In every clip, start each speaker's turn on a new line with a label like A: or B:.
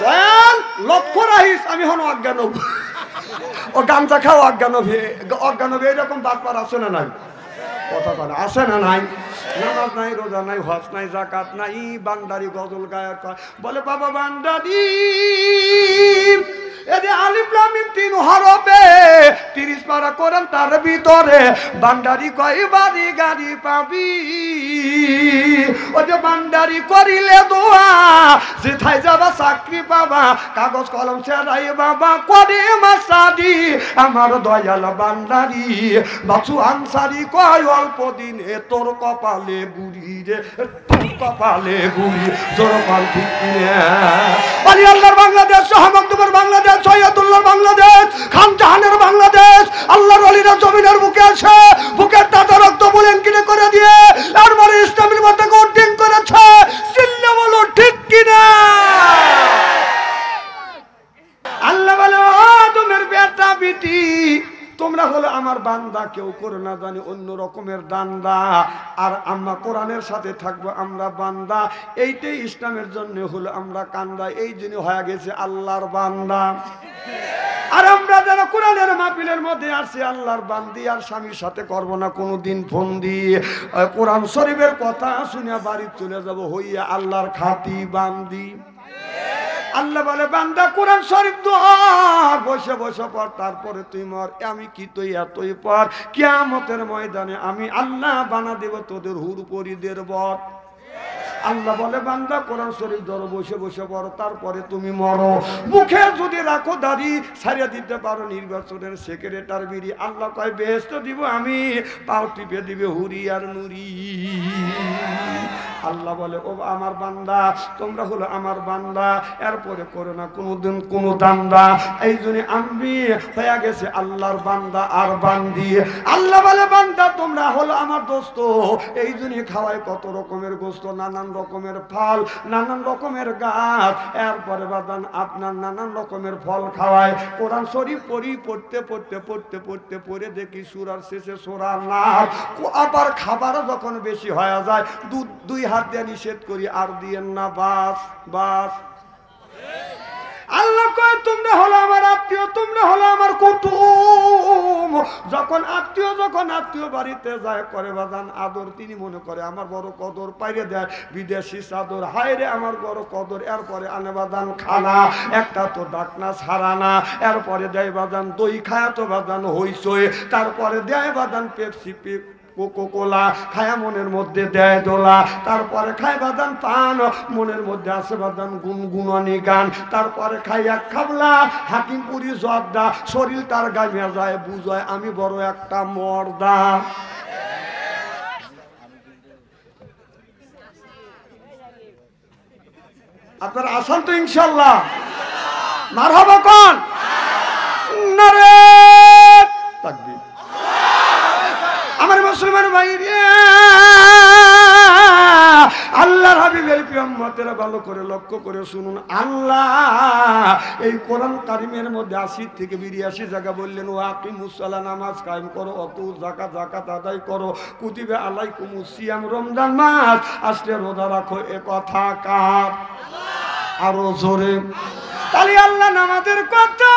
A: দয়াল লক্ষ্য রাখিস আমি হন অজ্ঞান ও গামছা খাও অজ্ঞান এরকম বাটপার আছে না নাই কথা বলে আছে না নাই নামাজ নাই রোজা নাই হজ নাই যাকাত নাই বান্দারি গজল গায়ক বলে বাবা বান্দারি এদের আলিফ লাম মিম তিন হরফে 30 পারা কোরআন তার ভিতরে বান্দারি কয় বাড়ি গাড়ি পাবি ও যে বান্দারি করিলে দোয়া যেথায় যাবা চাকরি পাবা কাগজ কলম ছেড়াই বাবা করে মাসাদি আমার দয়াল বান্দারি বাছু আনসারি কয় অল্প দিনে তোর কপালে বুড়ি রে কপালে বুড়ি জোর পাল ঠিক আলী আল্লাহর বাংলাদেশ শাহমাকদুমের বাংলাদেশ সৈয়দুল্লাহর বাংলাদেশ খান জাহানের বাংলাদেশ আল্লাহর ওলিরা জমিনের বুকে আছে বুকের তাজা রক্ত বুলেন কিনে করে দিয়ে আর মানে ইসলামের মাথাকে উদ্দিন করেছে চিল্লা বলো ঠিক কিনা আল্লাহ বলে আদমের বেটা বিটি তোমরা হলো আমার বান্দা কেউ করে না জানি অন্য রকমের দান্দা আর আমরা কোরআনের সাথে থাকবো আমরা বান্দা এইটাই ইসলামের জন্য হলো আমরা কান্দা এই জন্য হয়ে গেছে আল্লাহর বান্দা আর আমরা যারা কোরআনের মাহফিলের মধ্যে আসছি আল্লাহর বান্দি আর স্বামীর সাথে করবো না কোনোদিন ফোন দিয়ে কোরআন শরীফের কথা শুনে বাড়ি চলে যাব হইয়া আল্লাহর খাতি বান্দি আল্লাহ বলে বান্দা কোরআন শরীফ দোয়ার বসে বসে পড় তারপরে তুই মর আমি কি তুই এতই পর কিয়ামতের ময়দানে আমি আল্লাহ বানা দেব তোদের হুর পরিদের বট আল্লাহ বলে বান্দা কোরআন শরীফ ধরো বসে বসে পড়ো তারপরে তুমি মরো মুখে যদি রাখো দাড়ি ছাড়িয়ে দিতে পারো নির্বাচনের সেক্রেটার বিড়ি আল্লাহ কয় বেহেশত দিব আমি পাও টিপে দিবে হুরি আর নুরি আল্লাহ বলে ও আমার বান্দা তোমরা হলো আমার বান্দা এরপরে করো না কোনোদিন কোনো দান্দা এই জন্য আমি হয়ে গেছে আল্লাহর বান্দা আর বান্দি আল্লাহ বলে বান্দা তোমরা হলো আমার দোস্ত এই জন্য খাওয়ায় কত রকমের গোস্ত নানান রকমের ফল নানান রকমের গাছ এরপরে বাদান আপনার নানান রকমের ফল খাওয়ায় কোরআন শরীফ পড়তে পড়তে পড়তে পড়তে পড়ে দেখি সূরার শেষে সূরা নাম আবার খাবার যখন বেশি হয়ে যায় দুই হাত দিয়ে নিষেধ করি আর দিয়েন না বাস বাস আল্লাহ কয় তোমরা হলো আমার আত্মীয় তোমরা হলো আমার কুটুম যখন আত্মীয় বাড়িতে যায় করে বাজান আদর তিনি মনে করে আমার বড় কদর পাইরে দেয় বিদেশি চাদর হায়রে আমার বড় কদর এরপরে আনে বাজান খানা একটা তো ডাকনা ছাড়া না এরপরে দেয় বাজান দই খায় তো বাজান হইসই তারপরে দেয় বাজান পেপসি কোকোকোলা খায়া মনের মধ্যে দেয় দোলা তারপরে খায় বাদান পান মনের মধ্যে আছে বাদান গুনগুনানি গান তারপরে খাই এক খাবলা হাকিমপুরি জর্দা শরীর তার গামিয়া যায় বুঝায় আমি বড় একটা মর্দা আপনারা আসান তো ইনশাল্লাহ মারহাবা কোন নারে তাকবীর আমার মুসলমান ভাইরা আল্লাহর হাবিবের প্রিয় উম্মতেরা ভালো করে লক্ষ্য করে শুনুন আল্লাহ এই কোরআন কারিমের মধ্যে 80 থেকে 82 জায়গা বললেন ওয়াকিমুস সালাহ নামাজ কায়েম করো অতু যাকাত আদায় করো কুতিবা আলাইকুমুস সিয়াম রমজান মাস আসলে রোজা রাখো এ কথা কার আরো জোরে তাহলে আল্লাহ নামাজের কথা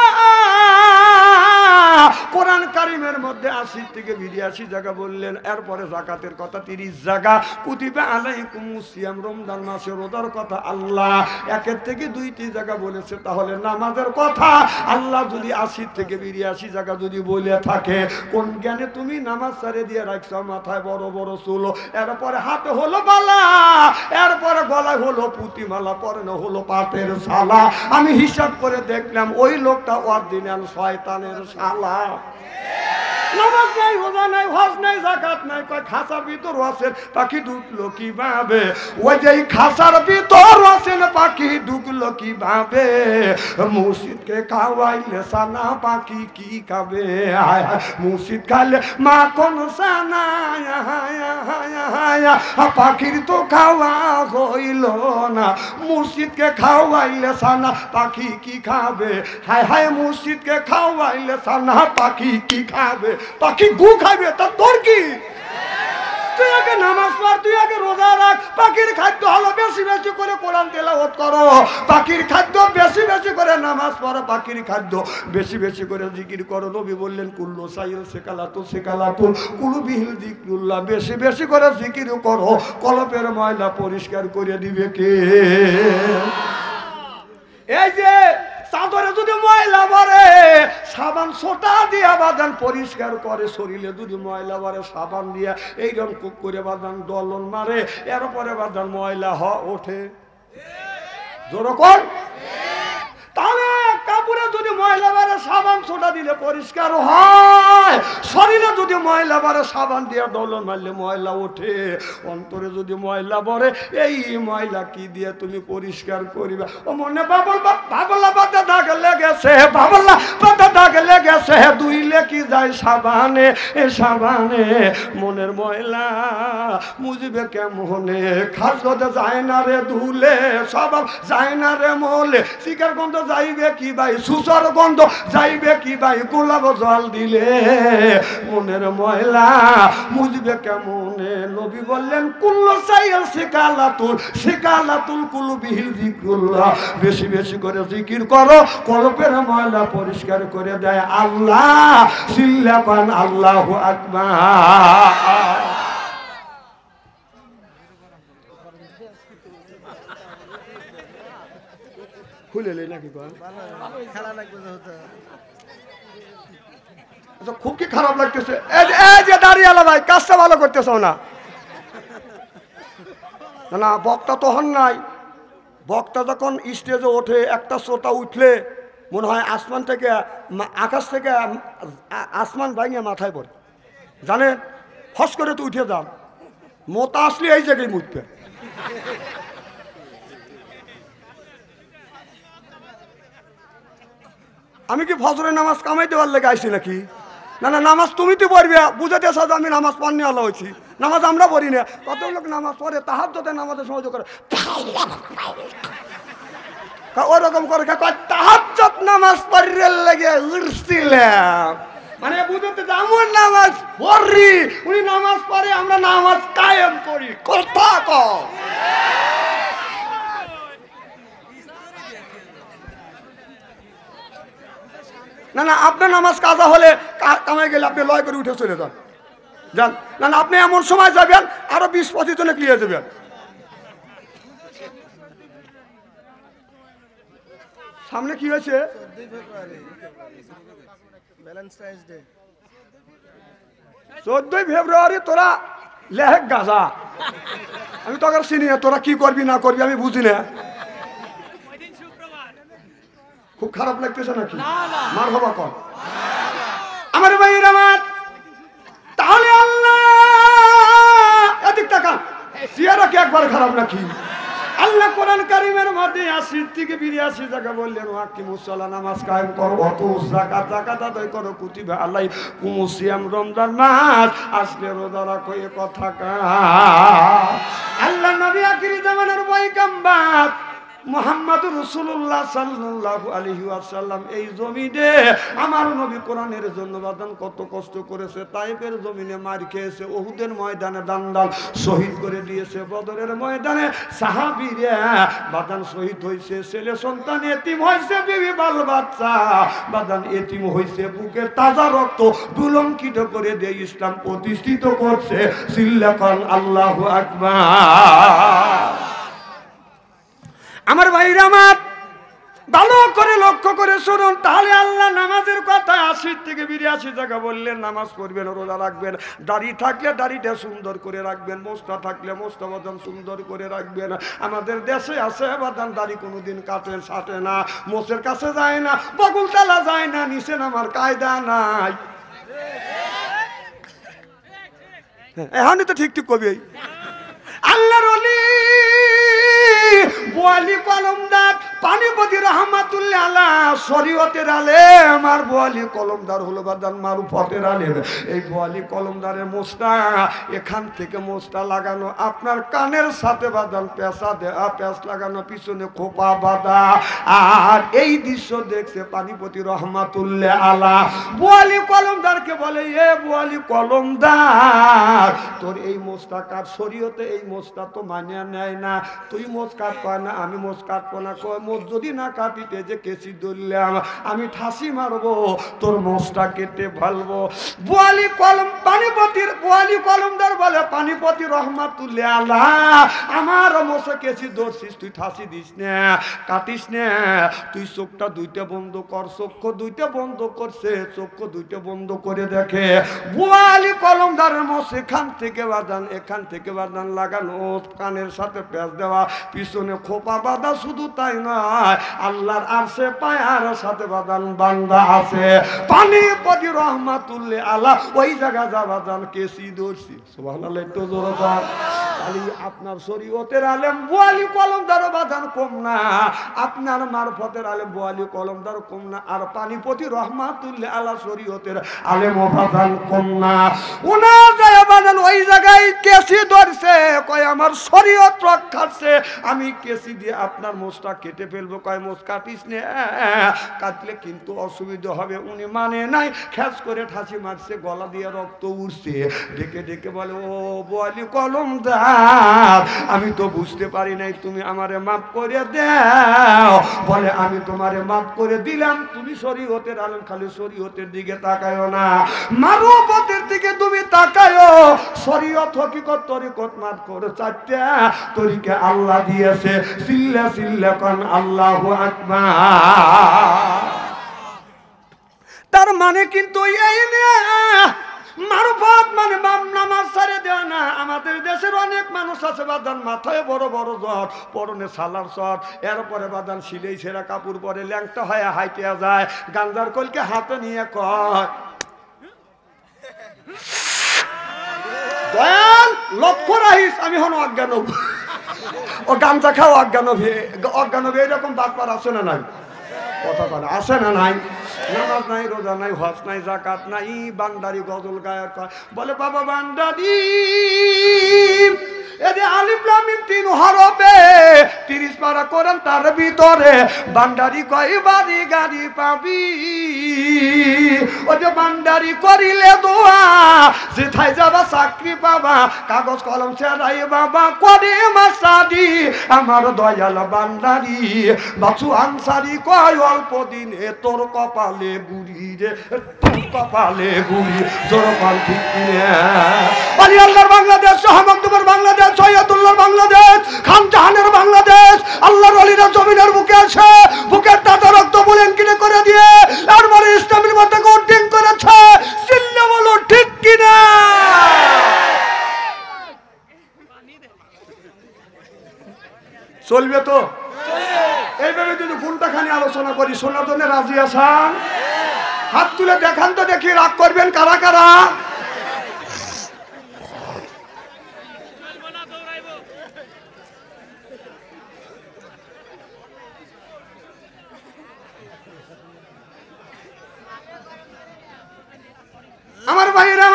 A: কোরআন কারিমের মধ্যে 80 থেকে 82 জায়গা বললেন এরপরে যাকাতের কথা 30 জায়গা কুতিবা আলাইকুমুস সিয়াম রমজান মাসে রোজার কথা আল্লাহ 1 থেকে 2টি জায়গা বলেছে তাহলে নামাজের কথা আল্লাহ যদি 80 থেকে 82 জায়গা যদি বলে থাকে কোন জ্ঞানে তুমি নামাজ ছেড়ে দিয়ে রাখছো মাথায় বড় বড় চুল এরপরে হাতে হলো বালা এরপরে গলায় হলো পুঁতিমালা পরনে হলো পাটের শালা আমি হিসাব করে দেখলাম ওই লোকটা অরিজিনাল শয়তানের শালা নামাজ নাই রোজা নাই হজ নাই যাকাত নাই কয় খাসার ভিতর আছে পাখি ঢুকলো কিভাবে ওই যে খাসার ভিতর আছে পাখি ঢুকলো কিভাবে মুর্শিদকে খাওয়াইলে সানা পাখি কি খাবে মুর্শিদ খাইলে মাখন সানা পাখির তো খাওয়া হইল না মুর্শিদকে খাওয়াইলে সানা পাখি কি খাবে হায় হায় মুর্শিদকে খাওয়াইলে সানা পাখি কি খাবে পাখি গু খাইবে তার তোর কি তুই আগে নামাজ পড় তুই আগে রোজা রাখ পাখির খাদ্য হলো বেশি বেশি করে কোরআন কোরআন তেলাওয়াত করো, পাখির খাদ্য বেশি বেশি করে নামাজ পড়ো, পাখির খাদ্য বেশি বেশি করে জিকির করো। নবী বললেন কুল্লু সাইল সেকালাতুল কুলুবিহিল যিকরুল্লাহ, বেশি বেশি করে জিকির করো, কলবের ময়লা পরিষ্কার করে দিবে কে? এই যে চাদরে যদি ময়লা ভরে সাবান সোটা দিয়া বাদান পরিষ্কার করে, শরীরে যদি ময়লা ভরে সাবান দিয়া এইরকম কুক করে বাদান দলন মারে, এরপরে বাদান ময়লা ওঠে। যেরকম তাহলে কাপড়ে যদি ময়লা বারে সাবান সোটা দিলে পরিষ্কার হয়, শরীরে যদি ময়লা বারে সাবান দিয়ে দলন মারলে ময়লা ওঠে, অন্তরে যদি ময়লা ভরে এই ময়লা কি দিয়ে তুমি পরিষ্কার করিবে? ও মনে বাবলা বাদা দাগ লেগেছে, বাবলা বাদা দাগ লেগেছে, ধুইলে কি যায় সাবানে, এ সাবানে মনের ময়লা মুজবে কেমনে? খাস গদে যায় না রে ধুলে, সাবান যায় না রে মলে, শিকার গন্ধ যাইবে কি ভাই, সুসার গন্ধ যাইবে কি ভাই, গোলাপ জল দিলে মনের ময়লা মুজবে কেমনে? নবী বললেন কুল্লু সাইল সেকালাতুল কুলুবিহিল যিকরুল্লাহ, বেশি বেশি করে জিকির করো, কলবের ময়লা পরিষ্কার করে দেয় আল্লাহ। সিল্লাকান আল্লাহু আকবার। খুলে নাকি খুব কি খারাপ লাগতেছে? এই যে দাঁড়িয়ে ভাই কাজটা ভালো করতেছ না, না বক্তা তো হন নাই। বক্তা যখন স্টেজে ওঠে একটা শ্রোতা উঠলে মনে হয় আসমান থেকে, আকাশ থেকে আসমান ভাঙিয়ে মাথায় পড়ে, জানেন? ফস করে তো উঠে যান, মোতা আসলে এই জায়গায় মুঠবে। আমি কি ফজরের নামাজ কামাই দেওয়ার লেগে আইছি নাকি? না না, নামাজ তুমি তো পড়বে, বুঝাতে সাথে আমি নামাজ পড়নি আল্লাহ হয়েছি, নামাজ আমরা পড়ি না। কত লোক নামাজ পড়ে তাহাজ্জুদের নামাজে সহযোগ করে, ওরকম করে তাহাজ্জুদ নামাজ পড়ির লেগে উঠছিলাম, মানে বুঝতে আমার নামাজ পড়ি, উনি নামাজ পড়ে, আমরা নামাজ কায়েম করি। কথা কও না না, আপনার নামাজ কাজা হলে কামাই গেলে আপনি লয় করে উঠে চলে যান, যান না না, আপনি এমন সময় যাবেন আরো 20-25 জনে ক্লিয়ার যাবেন। সামনে কি হয়েছে? 14 ফেব্রুয়ারি তোরা লেহেক গাজা, আমি তো আগে চিনি না, তোরা কি করবি না করবি আমি বুঝি না। খুব খারাপ লাগতেছে নাকি? মার হবা কর আমার ভাইয়ের আমার। তাহলে আল্লাহ এদিক তাকান, সিয়ারা কি একবার খারাপ নাকি? আল্লাহ কোরআন কারীমের মধ্যে 80 থেকে 82 জায়গা বললেন ওয়াকিমুস সালাহ, নামাজ কায়েম করো, ওয়াতু যাকাত আদায় করো, কুতিবা আলাইকুমুস সিয়াম, রমজান মাস আসলে রোজা রাখো। এ কথা কা আল্লাহ নবী আখিরি জামানার পয়গম্বর মুহাম্মদুর রাসূলুল্লাহ সাল্লাল্লাহু আলাইহি ওয়াসাল্লাম এই জমিনে আমার নবী কোরআনের জন্য বাদান কত কষ্ট করেছে। তায়েফের জমিনে মার খেয়েছে, উহুদের ময়দানে দান্দাল শহীদ করে দিয়েছে, বদরের ময়দানে সাহাবীরা বাদান শহীদ হয়েছে, ছেলে সন্তান এতিম হয়েছে, বিবি বাল বাচ্চা বাদান এতিম হয়েছে, বুকের তাজা রক্ত দুলঙ্কিত করে দিয়ে ইসলাম প্রতিষ্ঠিত করছে। সিল্লাকান আল্লাহু আকবার। আমার ভাইরা আমার ভালো করে লক্ষ্য করে শুনুন, তাহলে আল্লাহ নামাজের কথা 80 থেকে 82 জায়গা বললেন নামাজ পড়বেন, রোজা রাখবেন, দাড়ি থাকলে দাড়িটা সুন্দর করে রাখবেন, মোস্তা থাকলে মোস্তা বাদান সুন্দর করে রাখবেন। আমাদের দেশে আছে বাদান দাড়ি কোনোদিন কাটে ছাটে না, মোষের কাছে যায় না, বকুল তালা যায় না, নিচে নামার কায়দা নাই। এখনই তো ঠিক ঠিক কবি আল্লাহর ওলি বোয়ালি কলমদার পানিপতি রহমাতুল্লাহ আলাইহ শরীয়তের আলেম আর বোয়ালি কলমদার হলো বাদান মারুফতের আলেম। এই বোয়ালি কলমদারের মোস্তা এখান থেকে মোস্তা লাগানো, আপনার কানের সাথে বাদান পেঁচা দেয়া, পেঁচ লাগানো, পিছনে খোপা বাঁধা। আর এই দৃশ্য দেখছে পানিপতি রহমাতুল্লাহ আলাইহ। বোয়ালি কলমদারকে বলে, এ বোয়ালি কলমদার, তোর এই মোস্তা কাট, শরীয়তে এই মোস্তা তো মানিয়ে নেয় না, তুই মোজ কাট কয় না, আমি মোজ কাটবো না। কয় মোজ যদি না কাটিতে যে কেসি ধরলাম, আমি ঠাসি মারবো, তোর মোজটা কেটে ফেলবো। বোয়ালি কলমদার বলে, পানিপতি রহমাতুল্লাহ আলাইহ, আমার মোজে কেসি ধরছিস, তুই ঠাসি দিস না, কাটিস না, তুই চোখটা দুইটা বন্ধ কর। চক্ষু দুইটা বন্ধ করছে, চক্ষু দুইটা বন্ধ করে দেখে বোয়ালি কলমদারের মোজ এখান থেকে বাদান লাগানো, কানের সাথে পেঁচ দেওয়া, পিছনে খোপা বাঁধা। শুধু তাই নয়, আল্লাহর আরশে পায়ার সাথে বাদান বান্দা আছে। পানিপতি রহমাতুল্লাহ আলাইহ ওই জায়গা যা বাদান কেসি ধরছি। সুবহানাল্লাহ, একটু জোরে বল। খালি আপনার শরীয়তের আলেম বোয়ালি কলমদার বাদান কম না, আপনার মারফতের আলেম বোয়ালি কলমদার কম না, আর পানিপতি রহমাতুল্লাহ আলাইহ শরীয়তের আলেম বাদান কম না। ওনার যায় বাদান ওই জায়গায় কেসি ধরছে, কয় আমার শরীয়ত রক্ষাছে, আমি কেসি দিয়ে আপনার মোজটা কেটে ফেলবো। কয় মোজ কাটিস নে, কাটলে কিন্তু অসুবিধা হবে। উনি মানে নাই, খ্যাচ করে ঠাসি মারছে, গলা দিয়ে রক্ত উঠছে। ডেকে ডেকে বলে, ও বোয়ালি কলমদার, আমি তো বুঝতে পারি নাই, তুমি আমারে মাফ করে দাও। বলে, আমি তোমারে মাফ করে দিলাম, তুমি শরীয়তের আলেম, খালি শরীয়তের দিকে তাকায়ও না, মারুফতের দিকে তুমি তাকায়ও। শরীয়ত হকিকত তরিকত মাফ করে চারটা তরিকা আল্লাহ দিয়েছে। সিল্লা সিল্লা কান আল্লাহু আকবার। তার মানে কিন্তু এই না মারুফত মানে নামাজ ছেড়ে দেওয়া না। আমাদের দেশের অনেক মানুষ আছে বাদান মাথায় বড় বড় জট, পরনে সালার শট, এরপরে বাদান সিলেই ছেঁড়া কাপড় পরে ল্যাংটা হয়ে হাইটে যায়, গাঞ্জার কলকে হাতে নিয়ে কয়, দয়াল লক্ষ্য রাখিস, আমি হন অজ্ঞান, ও গাঞ্জা খাও অজ্ঞান এরকম বাটপার আছে না নাই? কথা বলে আছে না নাই? নামাজ নাই, রোজা নাই, হজ নাই, যাকাত নাই, বান্দারি গজল গায়ক বলে, বাবা বান্দারি এদের আলিফ লাম মিম 3 হরফে 30 পারা কোরআন, তার ভিতরে বান্দারি কয় বাড়ি গাড়ি পাবি। ও যে বান্দারি করিলে দোয়া, যেথায় যাবা চাকরি পাবা, কাগজ কলম ছেড়াই বাবা করে মাসাদি। আমার দয়াল বান্দারি বাছু আনসারি কয়, অল্প দিনে তোর কপালে বুড়ি রে, কপালে বুড়ি, জোর পাল ঠিক আলী আল্লাহর বাংলাদেশ, শাহমাকদুমের বাংলাদেশ, সৈয়দুল্লাহর বাংলাদেশ, খান জাহানের বাংলাদেশ, আল্লাহর ওলিরা জমিনের বুকে আছে, বুকের তাজা রক্ত বুলেন কিনে করে দিয়ে তারপরে ইসলামের মাথাকে উদ্দিন করেছে। চিল্লা বলো ঠিক কিনা? চলবে তো? এইভাবে যদি ঘন্টা খানি আলোচনা করি, শোনার জন্য রাজি আছেন? হাত তুলে দেখান তো দেখি, রাগ করবেন কারা কারা? আমার ভাইরা,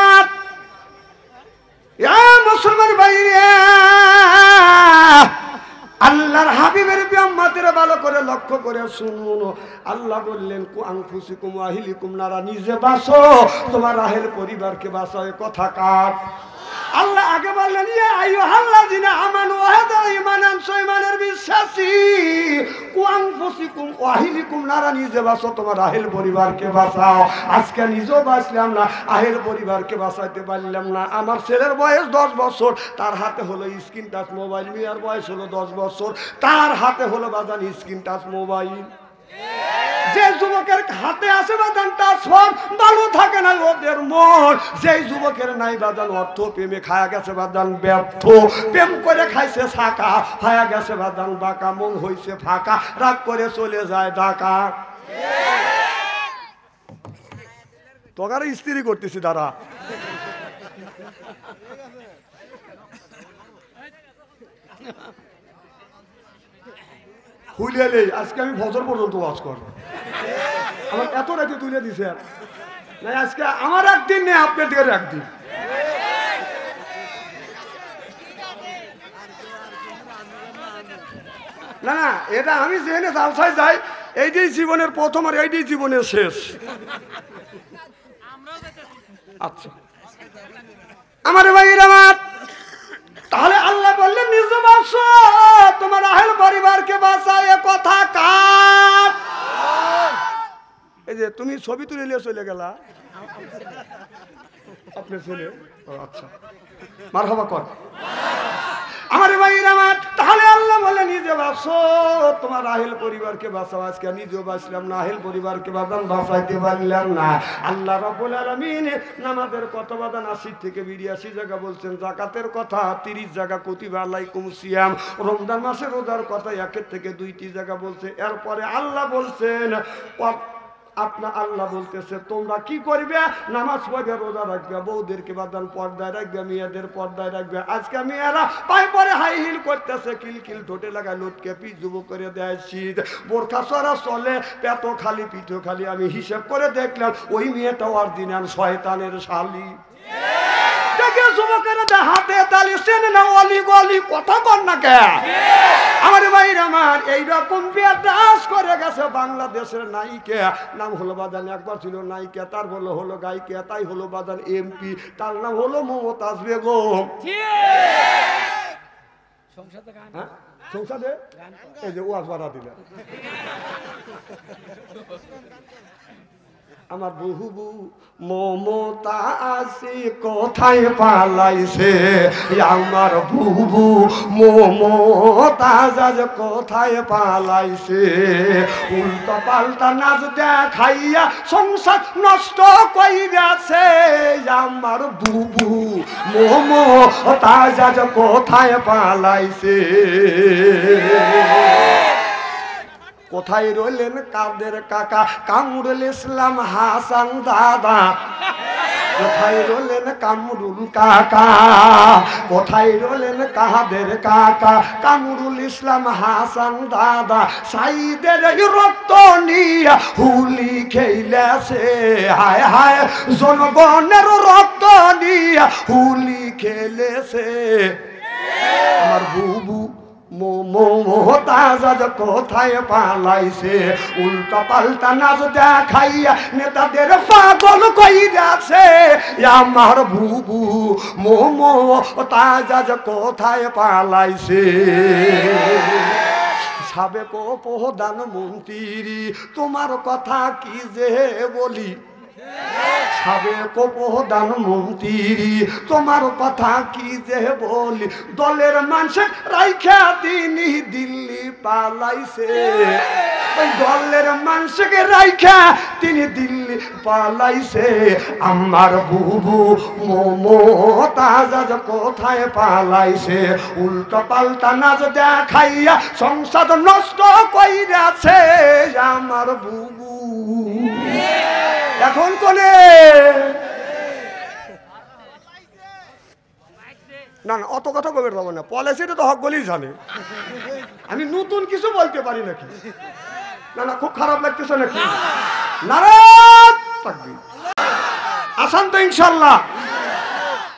A: আমার মুসলমান ভাইরা, আল্লাহর হাবিবের বিয়াম্মাতের ভালো করে লক্ষ্য করে শুনুন। আল্লাহ বললেন, কু আনফুসিকুম ওয়া আহলিকুম নারা, নিজে বাঁচো, তোমার আহেল পরিবারকে বাঁচাও। কথা কার? আল্লাহ আগে বললেন, ইয়া আইয়ুহাল্লাযিনা আমানু ওয়াহাদা ঈমানান, ঈমানের বিশ্বাসী, কু আনফুসিকুম ওয়া আহলিকুম নারা, নিজে বাঁচো, তোমার আহেল পরিবারকে বাঁচাও। আজকে নিজেও বাঁচলাম না, আহেল পরিবারকে বাঁচাইতে পারলাম না। আমার ছেলের বয়স 10 বছর, তার হাতে হলো স্ক্রিন টাচ মোবাইল। মিয়ার বয়স হলো 10 বছর, তার হাতে হলো বাজান স্ক্রিন টাচ মোবাইল। যে যুবকের হাতে আছে বাদান টাচ ফোন, ভালো থাকে না ওদের মন। যে যুবকের নাই বাদান অর্থ, প্রেমে খায়া গেছে বাদান ব্যর্থ, প্রেম করে খাইছে ছাকা, খায়া গেছে বাদান বাঁকা, মন হইছে ফাঁকা, রাগ করে চলে যায় ঢাকা। তোকার স্ত্রী করতেছি দাঁড়া। হুলিয়ালে আজকে আমি বছর পর্যন্ত ওয়াজ করবো। আমার এত রাতে তুলে দিছে না, আজকে আমার একদিন নেই, আপনাদের একদিন। না না, এটা আমি যেখানে জালসায় যাই এইটাই জীবনের প্রথম আর এইটাই জীবনের শেষ। আচ্ছা আমার ভাইয়ের আমার, তাহলে আল্লাহ বললেন নিজে বাঁচো, তোমার আহেল পরিবারকে বাঁচাও, এ কথা কার? এই যে তুমি ছবি তুলে নিয়ে চলে গেলা আপনার ছেলে। আচ্ছা মারহাবা কর আমার ভাইয়ের আমার, তাহলে আল্লাহ বলে নিজে বাঁচো, তোমার আহেল পরিবারকে বাঁচাও। আজকে নিজেও বাঁচলাম না, আহেল পরিবারকে বাঁচাইতে পারলাম না। আল্লাহ রাব্বুল আলামিন নামাজের কথা বাদান 80 থেকে 82 জায়গা বলছেন, যাকাতের কথা 30 জায়গা, কুতিবা আলাইকুম সিয়াম, রমজান মাসের রোজার কথা 1 থেকে 2টি জায়গা বলছে। এরপরে আল্লাহ বলছেন, আপনার আল্লাহ বলতেছে তোমরা কি করবে? নামাজ পড়বে, রোজা রাখবে, বউদেরকে বাদান পর্দায় রাখবে, মেয়েদের পর্দায় রাখবে। আজকে মেয়েরা পায়ে পরে হাই হিল করতেছে, কিলকিল ঠোঁটে লাগায় লটকে পিঠ যুব করে দেয় শীত, বোরখা সরা চলে, পেট খালি পিঠো খালি। আমি হিসেব করে দেখলাম ওই মেয়েটা অরিজিনাল শয়তানের শালি। যুবকেরা হাতে তালি চেনে না, অলি গলি কথা বল না কে আমার ভাইরা আমার। এইরকম বিয়াদাস করে গেছে বাংলাদেশের নায়িকা, নাম হলো বাদান, একবার ছিল নায়িকা, তার হলো গায়িকা, তাই হলো বাদান এমপি, তার নাম হলো মমতাজ বেগম। সংসদে এই যে ওয়াজ বাড়া দিলে আমার বহুবু মমতা আসি কোথায় পালাইছে, আমার বহুবু মমতা আজ কোথায় পালাইছে। উল্টা পাল্টা নাচ দেখাইয়া সংসার নষ্ট কইরাছে, আমার বুবু মমতা আজ কোথায় পালাইছে। কোথায় রইলেন কাদের কাকা কামরুল ইসলাম হাসান দাদা, কোথায় রইলেন কামরুল কাকা, কোথায় রইলেন কাদের কাকা কামরুল ইসলাম হাসান দাদা। সাইদের রক্ত নিয়া হুলি খেলেছে, হায় হায় জনগণের রক্ত নিয়া হুলি খেলেছে। আমার বুবু মমতাজ কোথায় পালাইছে, উল্টা পাল্টা নাচ দেখাইয়া নেতাদের পাগল কইরাছে। আমার বুবু মমতাজ কোথায় পালাইছে। সাবেক প্রধানমন্ত্রী তোমার কথা কি যে বলি, সাবেক প্রধানমন্ত্রী তোমার কথা কি যে বলি, দলের মানুষের রাইখা তিনি দিল্লি পালাইছে। ওই দলের মানুষকে রাইখা তিনি দিল্লি পালাইছে। আমার বুবু মমতাজ কোথায় পালাইছে, উল্টো পাল্টা নাচ দেখাইয়া সংসদ নষ্ট কইরাছে। আমার বুবু এখন কোনে না না অত কথা বলবে পাবো না, পলিসিটা তো হক বলেই জানে। আমি নতুন কিছু বলতে পারি নাকি? না না খুব খারাপ লাগতেছে নাকি? নারাজ তাকবীর, আসান তো ইনশাল্লাহ।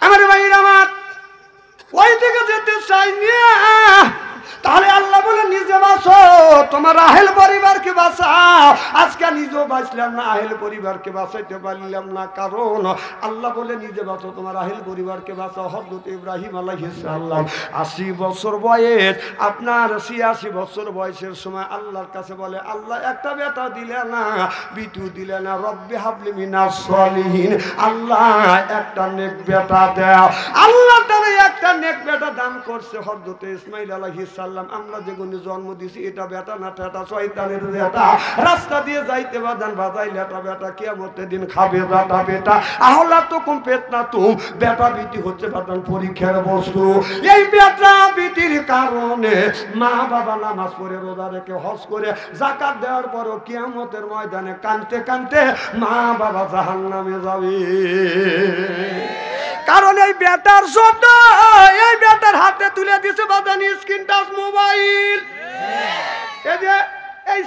A: আমার ভাইরা আমার ওই দিকে যেতে চাই না, তাহলে আল্লাহ বলে নিজে বাঁচো, তোমার আহেল পরিবারকে বাঁচাও। আজকে নিজেও বাঁচলাম না, আহেল পরিবারকে বাঁচাইতে পারলাম না, কারণ আল্লাহ বলে নিজে বাঁচো, তোমার আহেল পরিবারকে বাঁচাও। হযরত ইব্রাহিম আলাইহিস সালাম 80 বছর বয়স, আপনার 86 বছর বয়সের সময় আল্লাহর কাছে বলে, আল্লাহ একটা বেটা দিলে না, বিটু দিলে না, রব্বি হাবলি মিনাস সলিহিন, আল্লাহ একটা নেক বেটা দাও। আল্লাহ তাআলা একটা নেক বেটা দান করছে হযরত ইসমাঈল আলাইহিস সালাম। আমরা যেগুলো জন্ম দিছি এটা বেটা না ঠেটা শয়তানের বেটা, রাস্তা দিয়ে যাইতে বাজান বাজাই লেটা বেটা, কিয়ামতের দিন খাবে বেটা বেটা। আহলা তো কম পেটনা তুম, বেটা বিটি হচ্ছে বাজান পরীক্ষার বস্তু। এই বেটা বিটির কারণে মা বাবা নামাজ পড়ে রোজা রেখে হজ করে যাকাত দেওয়ার পরও কিয়ামতের ময়দানে কানতে কানতে মা বাবা জাহান্নামে যাবে। কারণ এই বেটার জন্য এই বেটার হাতে তুলে দিছে বাদানি স্ক্রিন টাচ মোবাইল। এই যে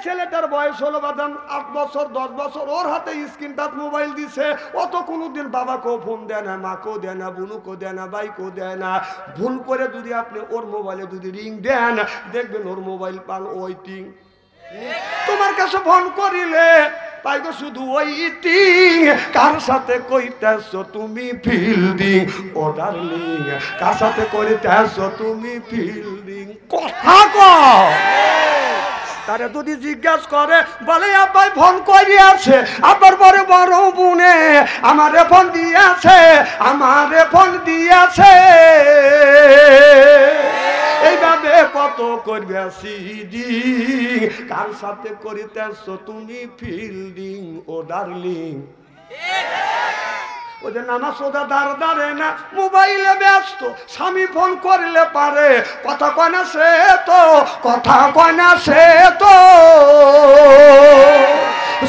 A: ছেলেটার বয়স হলো বাদান 8 বছর 10 বছর, ওর হাতে স্ক্রিন টাচ মোবাইল দিছে। অত কোনোদিন বাবাকেও ফোন দেয় না, মাকেও দেয় না, বোনকেও দেয় না, ভাইকেও দেয় না। ভুল করে যদি আপনি ওর মোবাইলে যদি রিং দেন, দেখবেন ওর মোবাইল পান ওয়েটিং। তোমার কাছে ফোন করিলে পাইগো শুধু ওয়েটিং। কার সাথে কইতেছো তুমি ফিল্ডিং, ও ডার্লিং কার সাথে কইতেছো তুমি ফিল্ডিং? কথা কও। তারে যদি জিজ্ঞাসা করে বলে আব্বাই ফোন করিয়াছে, আব্বার পরে বড় বোনে আমারে ফোন দিয়েছে, আমারে ফোন দিয়েছে। এইভাবে কত করবে সিডিং, কার সাথে করিতেছো তুমি ফিল্ডিং, ও ডার্লিং। ওই যে নানা সোজা দাঁড় দাঁড়ে না, মোবাইলে ব্যস্ত। স্বামী ফোন করলে পারে, কথা কয় না সে তো, কথা কয় না সে তো।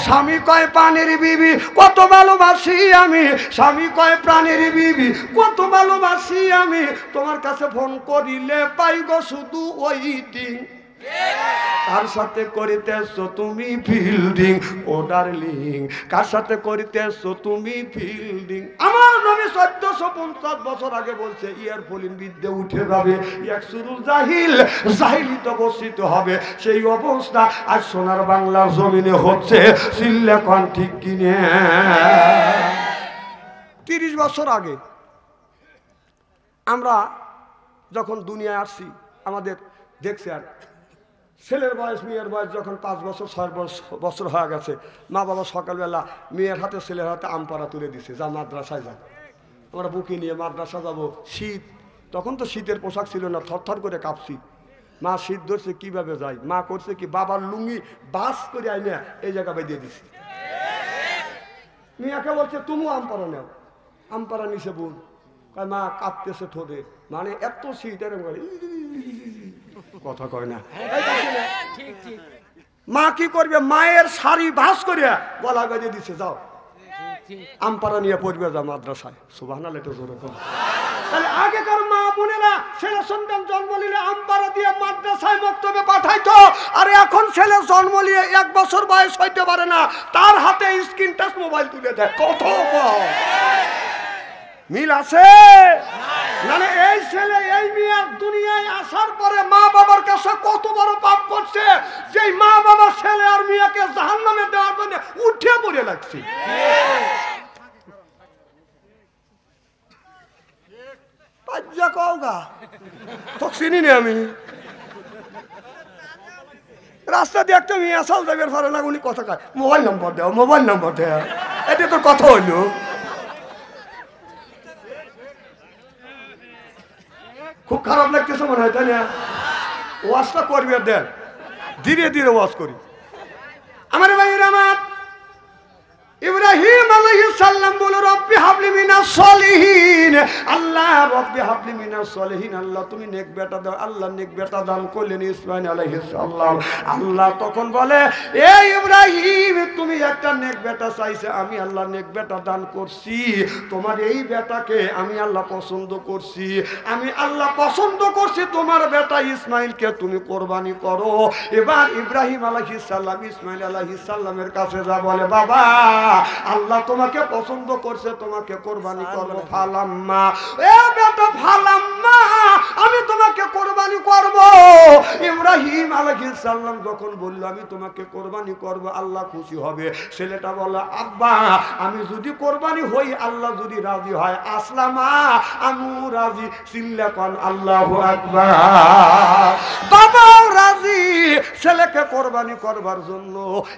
A: স্বামী কয় পানির বিবি কত ভালোবাসি আমি, স্বামী কয় প্রাণীর বিবি কত ভালোবাসি আমি। তোমার কাছে ফোন করিলে পাইগো শুধু ওয়েটিং। কার সাথে করিতেছো তুমি ফিল্ডিং, ও ডার্লিং কার সাথে করিতেছো তুমি ফিল্ডিং? আমার নবী 1450 বছর আগে বলছে ইয়ারফোলিন বিদ্যে উঠে যাবে, ইয়াকসুরুল জাহিল, জাহিলিত বর্ষিত হবে। সেই অবস্থা আজ সোনার বাংলার জমিনে হচ্ছে। চিল্লা কোন ঠিক কিনে? 30 বছর আগে আমরা যখন দুনিয়ায় আসছি, আমাদের দেখছি আর ছেলের বয়স মেয়ের বয়স যখন 5 বছর 6 বছর হয়ে গেছে, মা বাবা সকালবেলা মেয়ের হাতে ছেলের হাতে আম পাড়া তুলে দিছে, যা মাদ্রাসায় যা। আমরা বুকে নিয়ে মাদ্রাসা যাবো। শীত, তখন তো শীতের পোশাক ছিল না, থরথর করে কাঁপছি। মা শীত ধরছে কিভাবে যাই, মা করছে কি বাবার লুঙ্গি বাস করে আইনে এই জায়গা বেঁধে দিছি। মিয়াকে বলছে তুমি আম পাড়া নেও, আম পাড়া নিছে বোন। মা কাঁপতেছে ঠোঁটে, মানে এত শীত এরকম করে, কথা কয় না। মা কি করবে, মায়ের শাড়ি ভাস করিয়া গলা বেঁধে দিছে, যাও আমপাড়া নিয়ে পড়বে যা মাদ্রাসায়। সুবহানাল্লাহ, এটা জোরে কর। তাহলে আগেকার মা বোনেরা ছেলে সন্তান জন্ম নিলে আমপাড়া দিয়ে মাদ্রাসায় বক্তব্যে পাঠাইতো। আর এখন ছেলে জন্ম নিয়ে 1 বছর বয়স হইতে পারে না, তার হাতে স্ক্রিন টাচ মোবাইল তুলে দেয়। কত মিল আছে? মানে এই ছেলে এই মেয়ে দুনিয়ায় আসার পরে মা বাবার কাছে কত বড় পাপ করছে, যে মা বাবা ছেলে আর মেয়েকে জাহান্নামে দেওয়ার জন্য উঠে পড়ে লাগছে। তো চিনি না আমি, রাস্তা দিয়ে একটা মেয়ে আসাল যাবে পারে না, উনি কথা কয় মোবাইল নম্বর দেও, মোবাইল নম্বর দেও। এটা তো কথা হইল। খুব খারাপ লাগতেছে মনে হয়, তাই না? ওয়াজটা করবি আর দেন, ধীরে ধীরে ওয়াজ করি। আমার ভাইয়ের আমার ইব্রাহিম আলাইহিস সালাম বলে রব্বি হাবলি মিনাস সলিহিন, আল্লাহ রব্বি হাবলি মিনাস সলিহিন, আল্লাহ তুমি নেক বেটা দাও। আল্লাহ নেক বেটা দান করলেন ইসমাঈল আলাইহিস সালাম। আল্লাহ তখন বলে এ ইব্রাহিম তুমি একটা নেক বেটা চাইছে, আমি আল্লাহ নেক বেটা দান করছি। তোমার এই বেটাকে আমি আল্লাহ পছন্দ করছি, আমি আল্লাহ পছন্দ করছি। তোমার বেটা ইসমাঈলকে তুমি কোরবানি করো। এবার ইব্রাহিম আলাইহিস সালাম ইসমাঈল আলাইহিস সালামের কাছে যা বলে, বাবা আল্লাহ তোমাকে পছন্দ করছে, তোমাকে কোরবানি করব। ফালাম্মা, এ বেটা ফালাম্মা, আমি তোমাকে কোরবানি করব। ইব্রাহিম আলাইহিস সালাম যখন বলল আমি তোমাকে কোরবানি করব, আল্লাহ খুশি হবে। ছেলেটা বলল আব্বা আমি যদি কোরবানি হই, আল্লাহ যদি রাজি হয়, আসলামা আমিও রাজি। চিল্লা কোন আল্লাহু আকবার। বাবাও রাজি ছেলেকে কোরবানি করবার জন্য।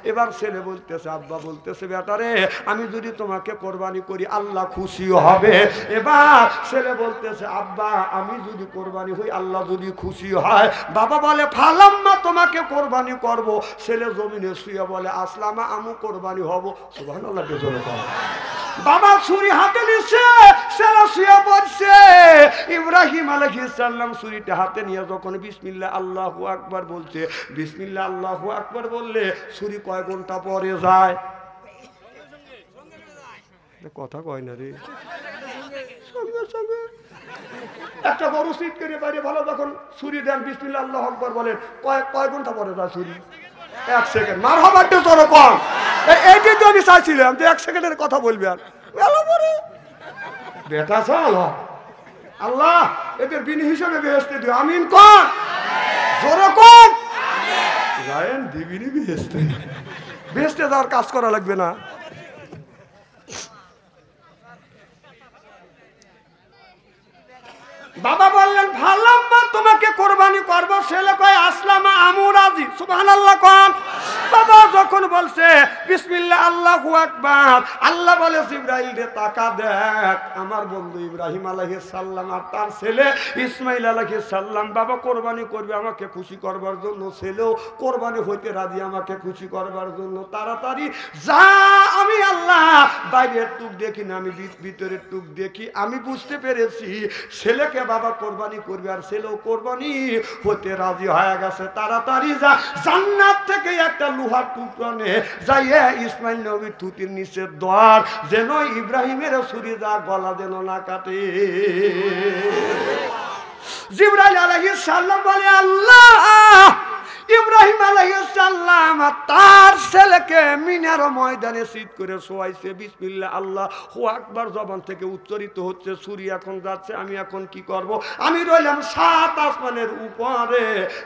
A: এবার ছেলে বলতেছে, আব্বা বলতেছে বেটা রে আমি যদি তোমাকে কোরবানি করি আল্লাহ খুশি হবে। এবার ছেলে বলতেছে আব্বা আমি যদি কোরবানি হই, আল্লাহ যদি খুশি হয়। বাবা বলে ফালাম্মা তোমাকে কোরবানি করব। ছেলে জমিনে শুয়ে বলে আসলামা আমু কোরবানি হব। সুবহানাল্লাহ, বেজোরে কর। বাবা ছুরি হাতে নিচ্ছে, ছেলে শুয়ে পড়ছে। ইব্রাহিম আলাইহিস সালাম ছুরিটা হাতে নিয়ে যখন বিসমিল্লাহ আল্লাহু আকবার বলছে, বিসমিল্লাহ আল্লাহু আকবার বললে ছুরি কয় ঘন্টা পরে যায়? কথা কয় না রে। একটা গরু সিট করে বাইরে ভালো যখন ছুরি দেন বিসমিল্লাহ আল্লাহু আকবার বলেন, কয় ঘন্টা পরে যায় ছুরি? 1 সেকেন্ড মার হবারটা তোর কম। এইটাই তো আমি চাইছিলাম যে 1 সেকেন্ডের কথা বলবি। আর বেটা চল আল্লাহ এদের বিনি হিসেবে বেহেশতে দিও। আমিন কোন জোরে কোন রায়ন দিবিনি বেহেশতে। বেহেশতে যাওয়ার কাজ করা লাগবে না। বাবা বললেন ভাল্লাম্মা তোমাকে কোরবানি করব। ছেলে কয় আসলামা আমু রাজি। সুবহানাল্লাহ কোন। বাবা যখন বলছে বিসমিল্লাহ আল্লাহু আকবার, আল্লাহ বলে জিবরাইল রে তাকা দেখ আমার বন্ধু ইব্রাহিম আলাইহিস সালাম আর তার ছেলে ইসমাইল আলাইহিস সালাম বাবা কোরবানি করবে আমাকে খুশি করবার জন্য। ছেলেও কোরবানি হইতে রাজি আমাকে খুশি করবার জন্য। তাড়াতাড়ি যা। আমি আল্লাহ বাইরের টুক দেখি না, আমি ভিতরের টুক দেখি। আমি বুঝতে পেরেছি ছেলেকে বাবা কোরবানি করবে আর ছেলেও কোরবানি হতে রাজি হয়ে গেছে। তাড়াতাড়ি যা জান্নাত থেকে একটা লোহার টুকরো নে যাইয়ে ইসমাইল নবীর থুতির নিচে দর যেন ইব্রাহিমের ছুরি যা গলা যেন না কাটে। জিবরাইল আলাইহিস সালাম বলে আল্লাহ ইব্রাহিম আলাইহিস সালাম তার ছেলেকে মিনার ময়দানে শীত করে শোয়াইছে। বিসমিল্লাহ আল্লাহু আকবার জবান থেকে উচ্চারিত হচ্ছে। ছুরি এখন যাচ্ছে। আমি এখন কি করব? আমি রইলাম 7 আসমানের উপরে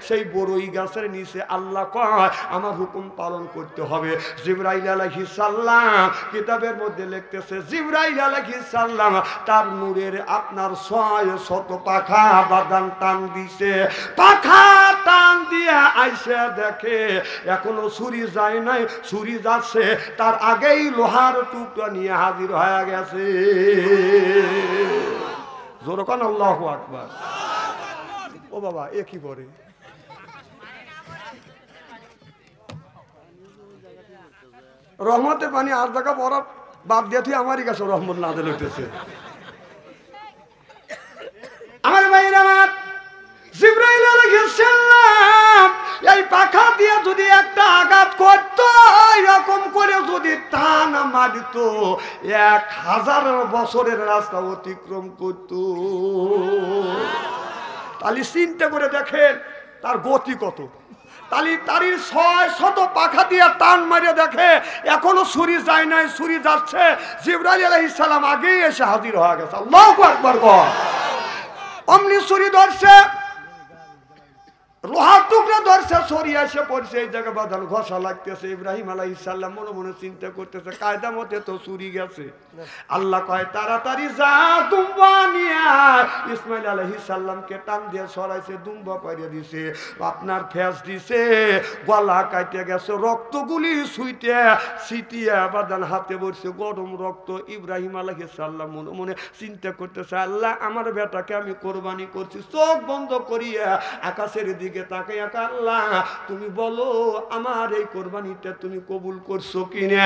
A: সেই বড়ই গাছের নিচে। আল্লাহ কয় আমার হুকুম পালন করতে হবে। জিবরাইল আলাইহিস সালাম কিতাবের মধ্যে লিখতেছে জিবরাইল আলাইহিস সালাম তার নূরের আপনার 600 পাখা বাদান টান দিছে। পাখা টান দিয়া আইসা দেখে এখনো ছুরি যায় নাই, ছুরি যাচ্ছে তার আগেই লোহার টুকরা নিয়ে হাজির হয়ে গেছে। জোরে কোন আল্লাহু আকবার। ও বাবা এ কি করে? রহমতের পানি আর জায়গা পড়া বাদ দিয়ে তুই আমারই কাছে রহমত নাযিল হইতেছে। আমার ভাইরা আমার জিবরাইল আলাইহিস সালাম এই পাখা দিয়ে যদি একটা আঘাত করত এরকম করে যদি টান মারিত 1000 বছরের রাস্তা অতিক্রম করত। তাহলে চিন্তা করে দেখেন তার গতি কত। তালির 600 পাখা দিয়ে টান মারিয়ে দেখে এখনো ছুরি যায় নাই, ছুরি যাচ্ছে। জিবরাইল আলাইহিস সালাম আগেই এসে হাজির হয়ে গেছে। আল্লাহু আকবার কর। অমনি ছুরি ধরছে, লোহার টুকরা ধরছে, সরিয়ে এসে পড়ছে। এই জায়গায় বাঁধানো ঘষা লাগতেছে। ইব্রাহিম আলাইহিস সালাম মনে মনে চিন্তা করতেছে কায়দা মতে তো চুরি গেছে। আল্লাহ কয় তাড়াতাড়ি যা দুম্বা নিয়ে ইসমাইল আলাইহিস সালামকে টান দিয়ে সরাইছে, দুম্বা পাইয়ে দিছে, আপনার ফেস দিছে, গলা কাটে গেছে, রক্তগুলি সুইটে ছিটিয়ে বাদান হাতে বসছে গরম রক্ত। ইব্রাহিম আলাইহিস সালাম মনে মনে চিন্তা করতেছে আল্লাহ আমার বেটাকে আমি কোরবানি করছি। চোখ বন্ধ করিয়া আকাশের দিকে তাকাই আল্লাহ তুমি বলো আমার এই কোরবানিটা তুমি কবুল করছো কিনা।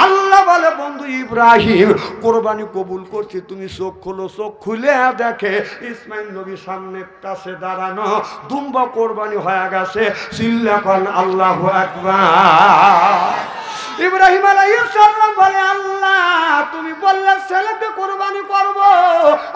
A: আল্লাহ বলে বন্ধু ইব্রাহিম কোরবানি কবুল করছি। তুমি চোখ খোলো। চোখ খুলে দেখে ইসমাইল নবী সামনে কাছে দাঁড়ানো, দুম্বা কোরবানি হয়ে গেছে। চিল্লাখন আল্লাহু আকবার। ইব্রাহিম আলাইহিস সালাম বলে আল্লাহ তুমি বললে ছেলেকে কোরবানি করব,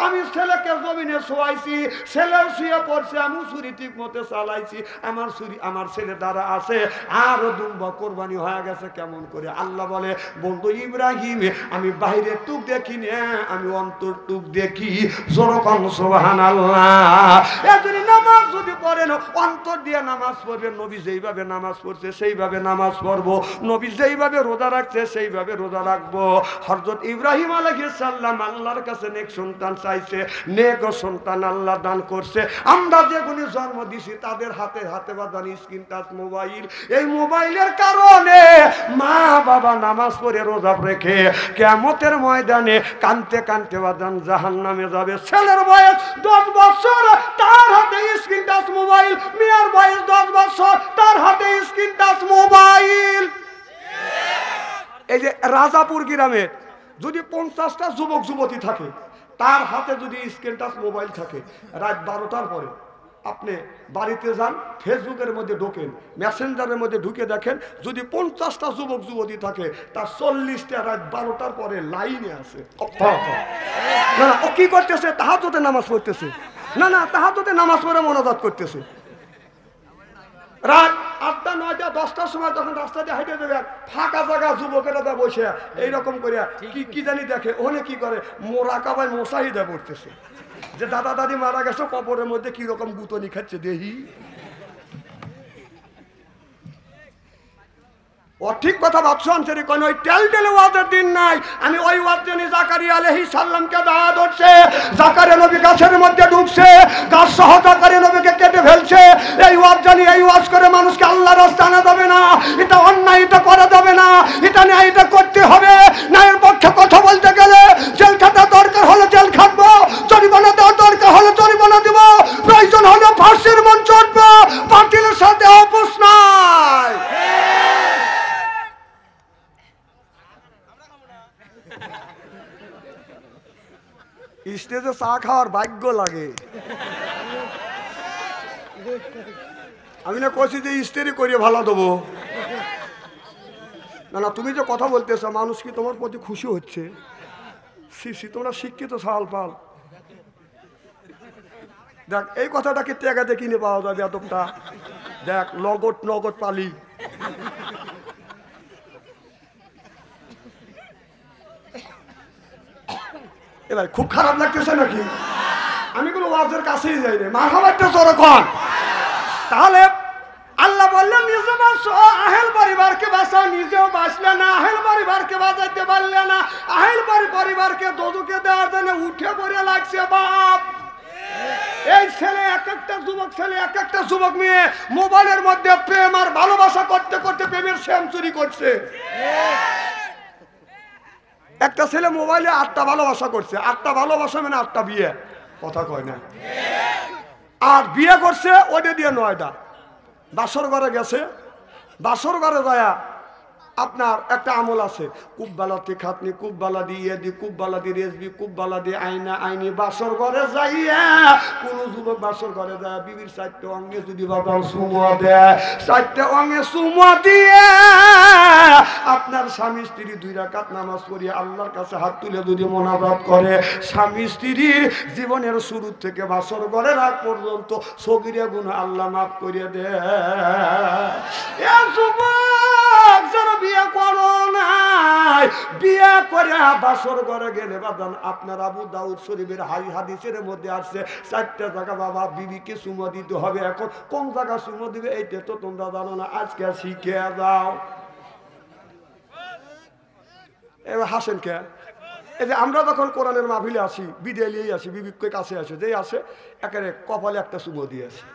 A: আমি ছেলেকে জমিনে শোয়াইছি, ছেলেও শুয়ে পড়ছে, আমি ছুরি ঠিক মতো চালাইছি, আমার ছুরি আমার ছেলে দ্বারা আছে, আর দুম্বা কোরবানি হয়ে গেছে কেমন করে। আল্লাহ বলে বন্ধু ইব্রাহিম আমি বাইরে টুক দেখি না, আমি অন্তর টুক দেখি। যখন সুবহানাল্লাহ এজন্য নামাজ যদি পড়েন অন্তর দিয়ে নামাজ পড়বেন। নবী যেইভাবে নামাজ পড়ছে সেইভাবে নামাজ পড়বো, নবী যেইভাবে রোজা রাখছে সেইভাবে রোজা রাখবো। হযরত ইব্রাহিম আলাইহিস সালাম আল্লাহর কাছে নেক সন্তান চাইছে, নেক সন্তান আল্লাহ দান করছে। আমরা যেগুলি জন্ম দিছি তাদের হাতে হাতে বাঁধান স্ক্রিন টাচ মোবাইল, এই মোবাইলের কারণে মা বাবা নামাজ পড়ে রোজা রেখে কিয়ামতের ময়দানে কানতে কানতে বাঁধান জাহান্নামে যাবে। ছেলের বয়স 10 বছর তার হাতে স্ক্রিন টাচ মোবাইল, মেয়ের বয়স 10 বছর তার হাতে স্ক্রিন টাচ মোবাইল। এই যে রাজাপুর গ্রামে যদি 50টা যুবক যুবতী থাকে তার হাতে যদি স্ক্রিন টাচ মোবাইল থাকে, রাত 12টার পরে আপনি বাড়িতে যান, ফেসবুকের মধ্যে ঢোকেন, মেসেঞ্জারের মধ্যে ঢুকে দেখেন যদি 50টা যুবক যুবতী থাকে তার 40টা রাত 12টার পরে লাইনে আছে। না না ও কি করতেছে? তাহাজ্জুদে নামাজ পড়তেছে। না না তাহাজ্জুদে নামাজ পড়ে মোনাজাত করতেছে। রাত 8টা 9টা 10টার সময় যখন রাস্তা দিয়ে হাইটে দেবে ফাঁকা জায়গা যুবকেরা দা বসে এইরকম করে কি জানি দেখে ওখানে কি করে মোরাকাবায় মশাহিদা পড়তেছে যে দাদা দাদি মারা গেছে কবরের মধ্যে কি রকম গুতনি খাচ্ছে দেহি। ও ঠিক কথা ভাবছো আনসারি কোন ওই টেলটেলে ওয়াজের দিন নাই। আমি ওই ওয়াজ জানি জাকারিয়া আলাইহিস সালামকে দাওয়াত হচ্ছে, জাকারিয়া নবী গাছের মধ্যে ঢুকছে, গাছ সহ জাকারিয়া নবীকে কেটে ফেলছে। এই ওয়াজ জানি এই ওয়াজ করে মানুষকে আল্লাহর রাস্তা আনা যাবে না, এটা অন্যায়, এটা করা যাবে না, এটা না এটা করতে হবে। ন্যায়ের পক্ষে কথা বলতে গেলে জেল খাটা দরকার হলে জেল খাটবো, জরিমানা দেওয়ার দরকার হলে জরিমানা দেব, প্রয়োজন হলে ফাঁসির মঞ্চ উঠবো, বাতিলের সাথে আপোষ নাই। স্টেজে চা খাওয়ার ভাগ্য লাগে। আমি না কইছি যে স্টেরি করিয়ে ভালো দেবো না। না তুমি যে কথা বলতেছো মানুষ কি তোমার প্রতি খুশি হচ্ছে? তোমরা শিক্ষিত সাল পাল। দেখ এই কথাটাকে টেকাতে কিনে পাওয়া যাবে এতটা। দেখ নগদ পালি। এবার খুব খারাপ লাগতেছে নাকি? আমি কোনো ওয়াজের কাছেই যাই না। মারহাবাটা যখন তাহলে আল্লাহ বললেন নিজে বাঁচো, আহেল পরিবারকে বাঁচাও, নিজেও বাঁচলে না, আহেল পরিবারকে বাঁচাইতে পারলে না, আহেল পরিবারকে দোদুকে দেওয়ার জন্য উঠে পড়ে লাগছে বাপ। এই ছেলে এক একটা যুবক ছেলে এক একটা যুবক মেয়ে মোবাইলের মধ্যে প্রেম আর ভালোবাসা করতে করতে প্রেমের সেঞ্চুরি করছে। একটা ছেলে মোবাইলে 8টা ভালোবাসা করছে, 8টা ভালোবাসা মানে 8টা বিয়ে, কথা কয় না। আর বিয়ে করছে ওইটা দিয়ে 9টা। বাসর ঘরে গেছে, বাসর ঘরে যায় আপনার একটা আমল আছে, কুব্বালাতি খাতনি, কুব্বালা দিয়ে দি, কুব্বালা দি রেসবি, কুব্বালা দি আইনা আইনি। বাসর ঘরে যাইয়া কোন যুবক বাসর ঘরে যায় বিবির 4টে অঙ্গে যদি বাবা সুমা দেয়, 4টে অঙ্গে সুমা দিয়ে আপনার স্বামী স্ত্রী 2 রাকাত নামাজ পড়িয়ে আল্লাহর কাছে হাত তুলে যদি মোনাজাত করে, স্বামী স্ত্রীর জীবনের শুরু থেকে বাসর ঘরের আগ পর্যন্ত সগীরা গুনাহ আল্লাহ মাফ করে দেয়। এ যুবক যারা বিয়ে করো নাই, বিয়ে করে বাসর ঘরে গেলে বাদান আপনার আবু দাউদ শরীফের হাদিসের মধ্যে আসছে 4টা জায়গা বাবা বিবিকে সুমা দিতে হবে। এখন কোন জায়গা সুমা দিবে এইটা তো তোমরা জানো না, আজকে শিখে যাও। এবার হাসেন কে? এই যে আমরা যখন কোরআনের মাহফিলে আসি, বিদায় নিয়েই আসি, বিবিকে কাছে আসে, যেই আসে একেবারে কপালে একটা সুমো দিয়ে আসে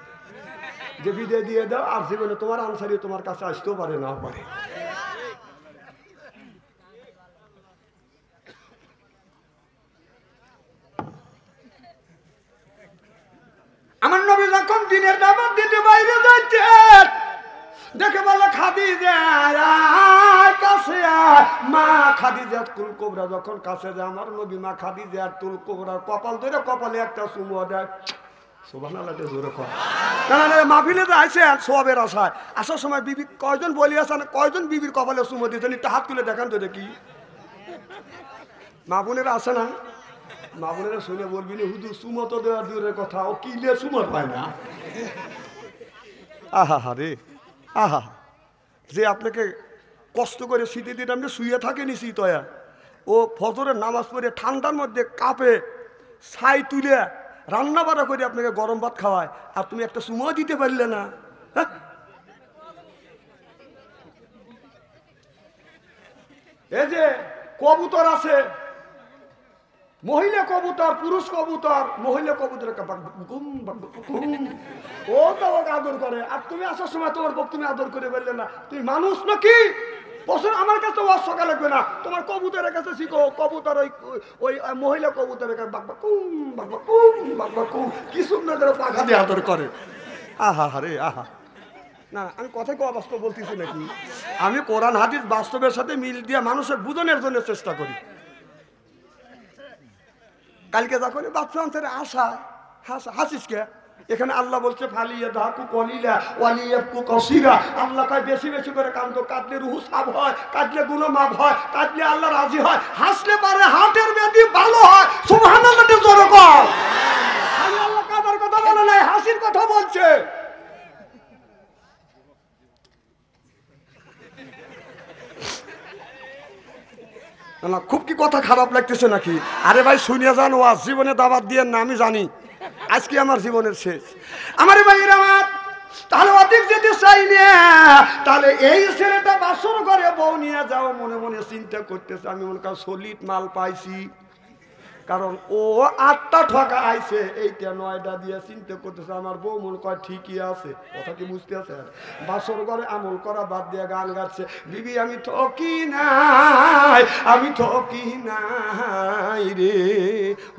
A: যে বিদায় দিয়ে দাও, আর জীবনে তোমার আনসারি তোমার কাছে আসতেও পারে না পারে। আমার নবী যখন দিনের দাওয়াত দিতে বাইরে যাচ্ছেন, দেখে বলে খাদিজা কাছে মা খাদিজা তুল কোবরা যখন কাছে যায়, আমার নবী মা খাদিজা তুল কোবরা কপাল ধরে কপালে একটা চুমু দেয়। সুবহানাল্লাহ জোরে কর। না না মাহফিলে তো আইছে সওয়াবের আশায়, আসার সময় বিবি কয়জন বলি আছেন, কয়জন বিবির কপালে চুমু দিয়েছেন একটু হাত তুলে দেখান তো দেখি। মা বোনেরা আছে না? মা বোনেরা শুনে বলবি না হুজুর চুমো তো দেওয়ার দূরের কথা, ও কিলে চুমো পায় না। আহা হা রে আহা, যে আপনাকে কষ্ট করে শীতে দিন আপনি শুয়ে থাকেনি শীতয়া, ও ফজরের নামাজ পড়ে ঠান্ডার মধ্যে কাপে ছাই তুলে রান্না বাড়া করে আপনাকে গরম ভাত খাওয়ায়, আর তুমি একটা চুমো দিতে পারলে না। হ্যাঁ, এই যে কবুতর আছে, মহিলা কবুতর পুরুষ কবুতর, মহিলা কবুতর ও তোমাকে আদর করে, আর তুমি আসার সময় তোমার বক তুমি আদর করে বললে না, তুমি মানুষ নাকি? বছর আমার কাছে ওয়াজ সকাল লাগবে না, তোমার কবুতরের কাছে শিখো। কবুতর ওই মহিলা কবুতরের কাছে বাকবা কুম বাকবা কুম বাকবা কুম কি সুন্দর করে পাখা দিয়ে আদর করে। আহা হারে আহা। না আমি কথাই কোয়া বাস্তব বলতেছি নাকি, আমি কোরআন হাদিস বাস্তবের সাথে মিল দিয়ে মানুষের বুঝনের জন্য চেষ্টা করি। কালকে যখন বাচ্চা অন্তরে আসা হাসিস কে? এখানে আল্লাহ বলছে ফালিয়া ধাকু কলিলা ওয়ালিয়াকু কাসীরা, আল্লাহ কয় বেশি বেশি করে কাঁদো, কাঁদলে রুহু সাফ হয়, কাঁদলে গুনাহ মাফ হয়, কাঁদলে আল্লাহ রাজি হয়, হাসলে পারে হার্টের ব্যাধি ভালো হয়। সুবহানাল্লাহ জোরে কর। আমি আল্লাহ কাঁদার কথা বলে নাই, হাসির কথা বলছে। না খুব কি কথা খারাপ লাগতেছে নাকি? আরে ভাই শুনিয়া যান, ওয়াজ জীবনে দাবাত দিয়ে না, আমি জানি আজকে আমার জীবনের শেষ। আমার ভাইয়ের আমার, তাহলে অধিক যেতে চাই না, তাহলে এই ছেলেটা বাসর ঘরে বউ নিয়ে যাও, মনে মনে চিন্তা করতেছে আমি মনে কর সলিড মাল পাইছি, কারণ ও 8টা ঠকা আইছে, এইটা 9টা দিয়ে চিন্তা করতেছে আমার বউ মনে কয় ঠিকই আছে। কথা কি বুঝতে আছে? বাসর ঘরে আমল করা বাদ দিয়ে গান গাচ্ছে, বিবি আমি ঠকি নাই, আমি ঠকি নাই রে।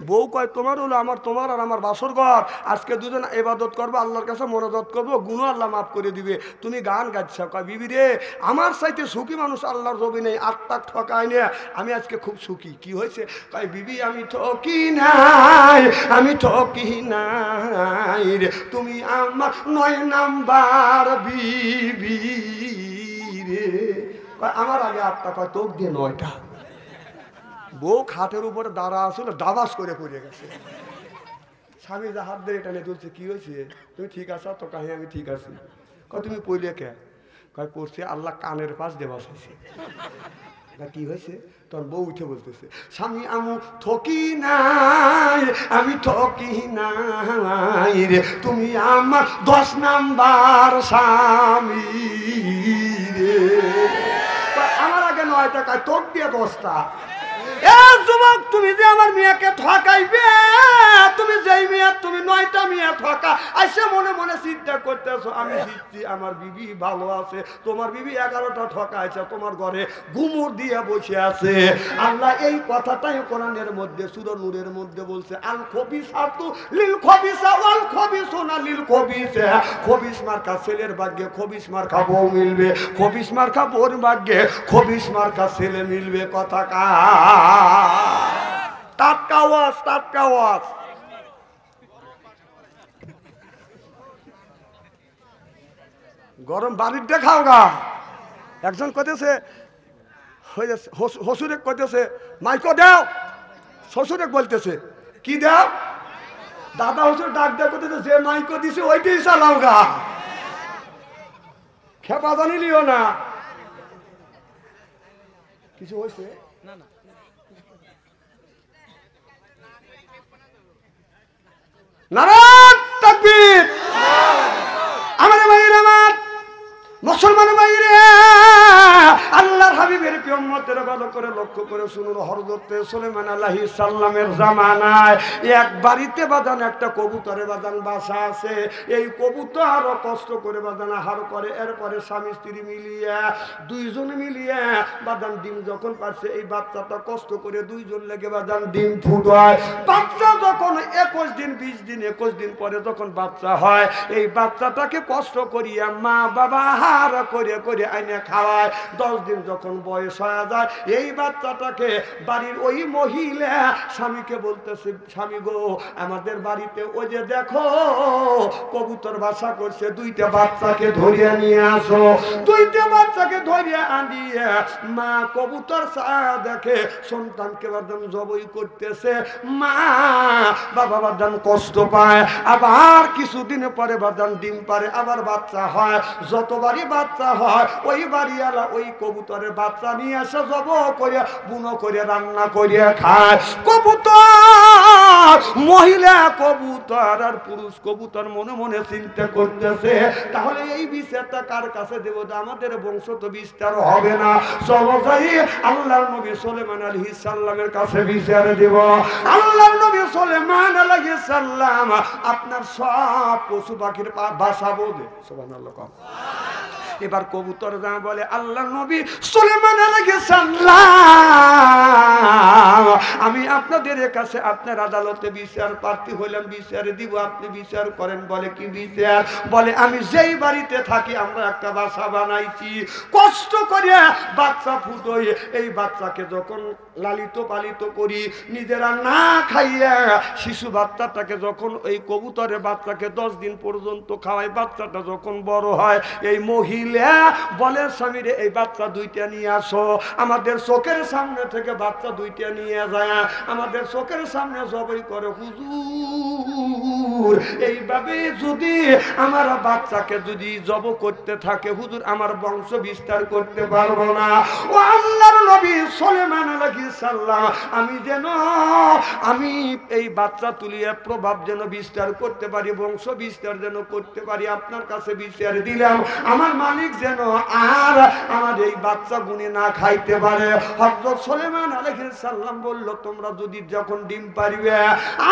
A: বউ কয় তোমার হলো আমার, তোমার আর আমার বাসর ঘর, আজকে দুজন ইবাদত করবো, আল্লাহর কাছে মনোজাত করবো, গুনাহ আল্লাহ মাফ করে দিবে, তুমি গান গাচ্ছ। কয় বিবি রে আমার চাইতে সুখী মানুষ আল্লাহর জমি নেই, 8টা ঠকায় না, আমি আজকে খুব সুখী। কি হয়েছে? কয় বিবি আমি ঠকি নাই, আমি ঠকি নাই রে, তুমি আমার 9 নাম্বার বিবি রে। আমার আগে 8টা, কয় তোক দিয়ে 9টা। বউ খাটের উপরে দাঁড়া আসলে দাবাস করে পড়ে গেছে। স্বামী যা হাত ধরে টানে তুলছে, কি হয়েছে? তুমি ঠিক আছো তো? কাহি আমি ঠিক আছি। কয় তুমি পড়লে কে? কয় পড়ছে আল্লাহ কানের পাশ দিয়ে বসাইছে। কি হয়েছে? তখন বউ উঠে বলতেছে স্বামী আমি ঠকি নাই, আমি ঠকি নাই রে, তুমি আমার 10 নাম্বার স্বামী রে। আমার আগে 9টা, কয় তোর দিয়ে 10টা। এ যুবক, তুমি যে আমার মেয়েকে ঠকাইবে, তুমি যেই মেয়ে, তুমি 9টা মেয়ে ঠকা আইসে মনে মনে চিন্তা করতেছো আমি জিতছি, আমার বিবি ভালো আছে, তোমার বিবি 11টা ঠকাইছে, তোমার ঘরে ঘুমুর দিয়ে বসে আছে। আল্লাহ এই কথাটাই কোরআনের মধ্যে সূরা নূরের মধ্যে বলছে, আল খবিসাতু লিল খবিসা ওয়াল খবিসুনা লিল খবিসা। খবিস মার্কা ছেলের ভাগ্যে খবিস মার্কা বউ মিলবে, খবিস মার্কা বউর ভাগ্যে খবিস মার্কা ছেলে মিলবে। কথা কা টাটকা ওয়াজ, টাটকা ওয়াজ। গরম বাড়ির দেখাও গা। একজন কইতেছে হসুরে কইতেছে মাইকো দাও, শ্বশুরে বলতেছে কি দাও? দাদা হসুর ডাক দেয় কইতেছে যে মাইকো দিছে ওইটাই চালাও গা, খেপা জানিলিও না। কিছু হয়েছে না? না নারায়ণ তাকবীর। আমার ভাইয়ের, আমার মুসলমান ভাইরে, আল্লাহর হাবিবের প্রিয় উম্মতের ভালো করে লক্ষ্য করে শুনুন। হযরত সুলাইমান আলাইহিস সালামের জামানায় এক বাড়িতে বাজান একটা কবুতরের বাজান বাসা আছে। এই কবুতর কষ্ট করে বাজান আহার করে, এরপরে স্বামী স্ত্রী মিলিয়ে 2 জন মিলিয়ে বাজান ডিম যখন পারছে, এই বাচ্চাটা কষ্ট করে 2 জন লেগে বাজান ডিম ফুটায়। বাচ্চা যখন 21 দিন 20 দিন 21 দিন পরে যখন বাচ্চা হয়, এই বাচ্চাটাকে কষ্ট করিয়া মা বাবা আহার করে করে আইনে খাওয়ায়। 10 দিন যখন বয়স হয়ে যায়, এই বাচ্চাটাকে বাড়ির ওই মহিলা স্বামীকে বলতেছে, স্বামী গো আমাদের বাড়িতে ওই যে দেখো কবুতর বাসা করছে, 2টা বাচ্চাকে ধরিয়া নিয়ে আসো। 2টা বাচ্চাকে ধরিয়া আনিয়ে মা কবুতর দেখে সন্তানকে বাদান জবই করতেছে, মা বাবা বাদান কষ্ট পায়। আবার কিছুদিন পরে বাদান ডিম পারে, আবার বাচ্চা হয়। যতবারই বাচ্চা হয় ওই বাড়িওয়ালা ওই কবুতরের বাচ্চা নিয়ে আসে, জব করে বুনো করে রান্না করে খায়। কবুতর মহিলা কবুতর আর পুরুষ কবুতর মনে মনে চিন্তা করতেছে তাহলে এই বিচারটা কার কাছে দেব? আমাদের বংশ তো বিস্তার হবে না, চলো যাই আল্লাহর নবী সুলাইমান আলাইহিস সালামের কাছে বিচার দেব। আল্লাহর নবী সুলাইমান আলাইহিস সালাম আপনার সব পশু পাখির বাসা বোঝে। সুবহানাল্লাহ। এবার কবুতর যা বলে, আল্লাহর নবী সুলাইমান আলাইহিস সালাম আমি আপনাদের কাছে আপনার আদালতে বিচার প্রার্থী হইলাম, বিচার দিব, আপনি বিচার করেন। বলে কি বিচার? বলে আমি যেই বাড়িতে থাকি আমরা একটা বাসা বানাইছি, কষ্ট করে বাচ্চা ফুটোই, এই বাচ্চাকে যখন লালিত পালিত করি, নিজেরা না খাইয়া শিশু বাচ্চাটাকে যখন এই কবুতরের বাচ্চাকে 10 দিন পর্যন্ত খাওয়াই, বাচ্চাটা যখন বড় হয় এই মহিলা মহিলা বলে স্বামীরে এই বাচ্চা দুইটা নিয়ে আসো। আমাদের চোখের সামনে থেকে বাচ্চা দুইটা নিয়ে যায়, আমাদের চোখের সামনে জবাই করে। হুজুর এইভাবে যদি আমার বাচ্চাকে যদি জব করতে থাকে হুজুর আমার বংশ বিস্তার করতে পারবো না। ও আল্লাহর নবী সুলাইমান আলাইহিস সালাম আমি এই বাচ্চা তুলিয়ে প্রভাব যেন বিস্তার করতে পারি, বংশ বিস্তার যেন করতে পারি, আপনার কাছে বিচার দিলাম আমার মালিক যেন আর আমার এই বাচ্চা গুনে না খাইতে পারে। হযরত সুলাইমান আলাইহিস সালাম বলল তোমরা যদি যখন ডিম পারিবে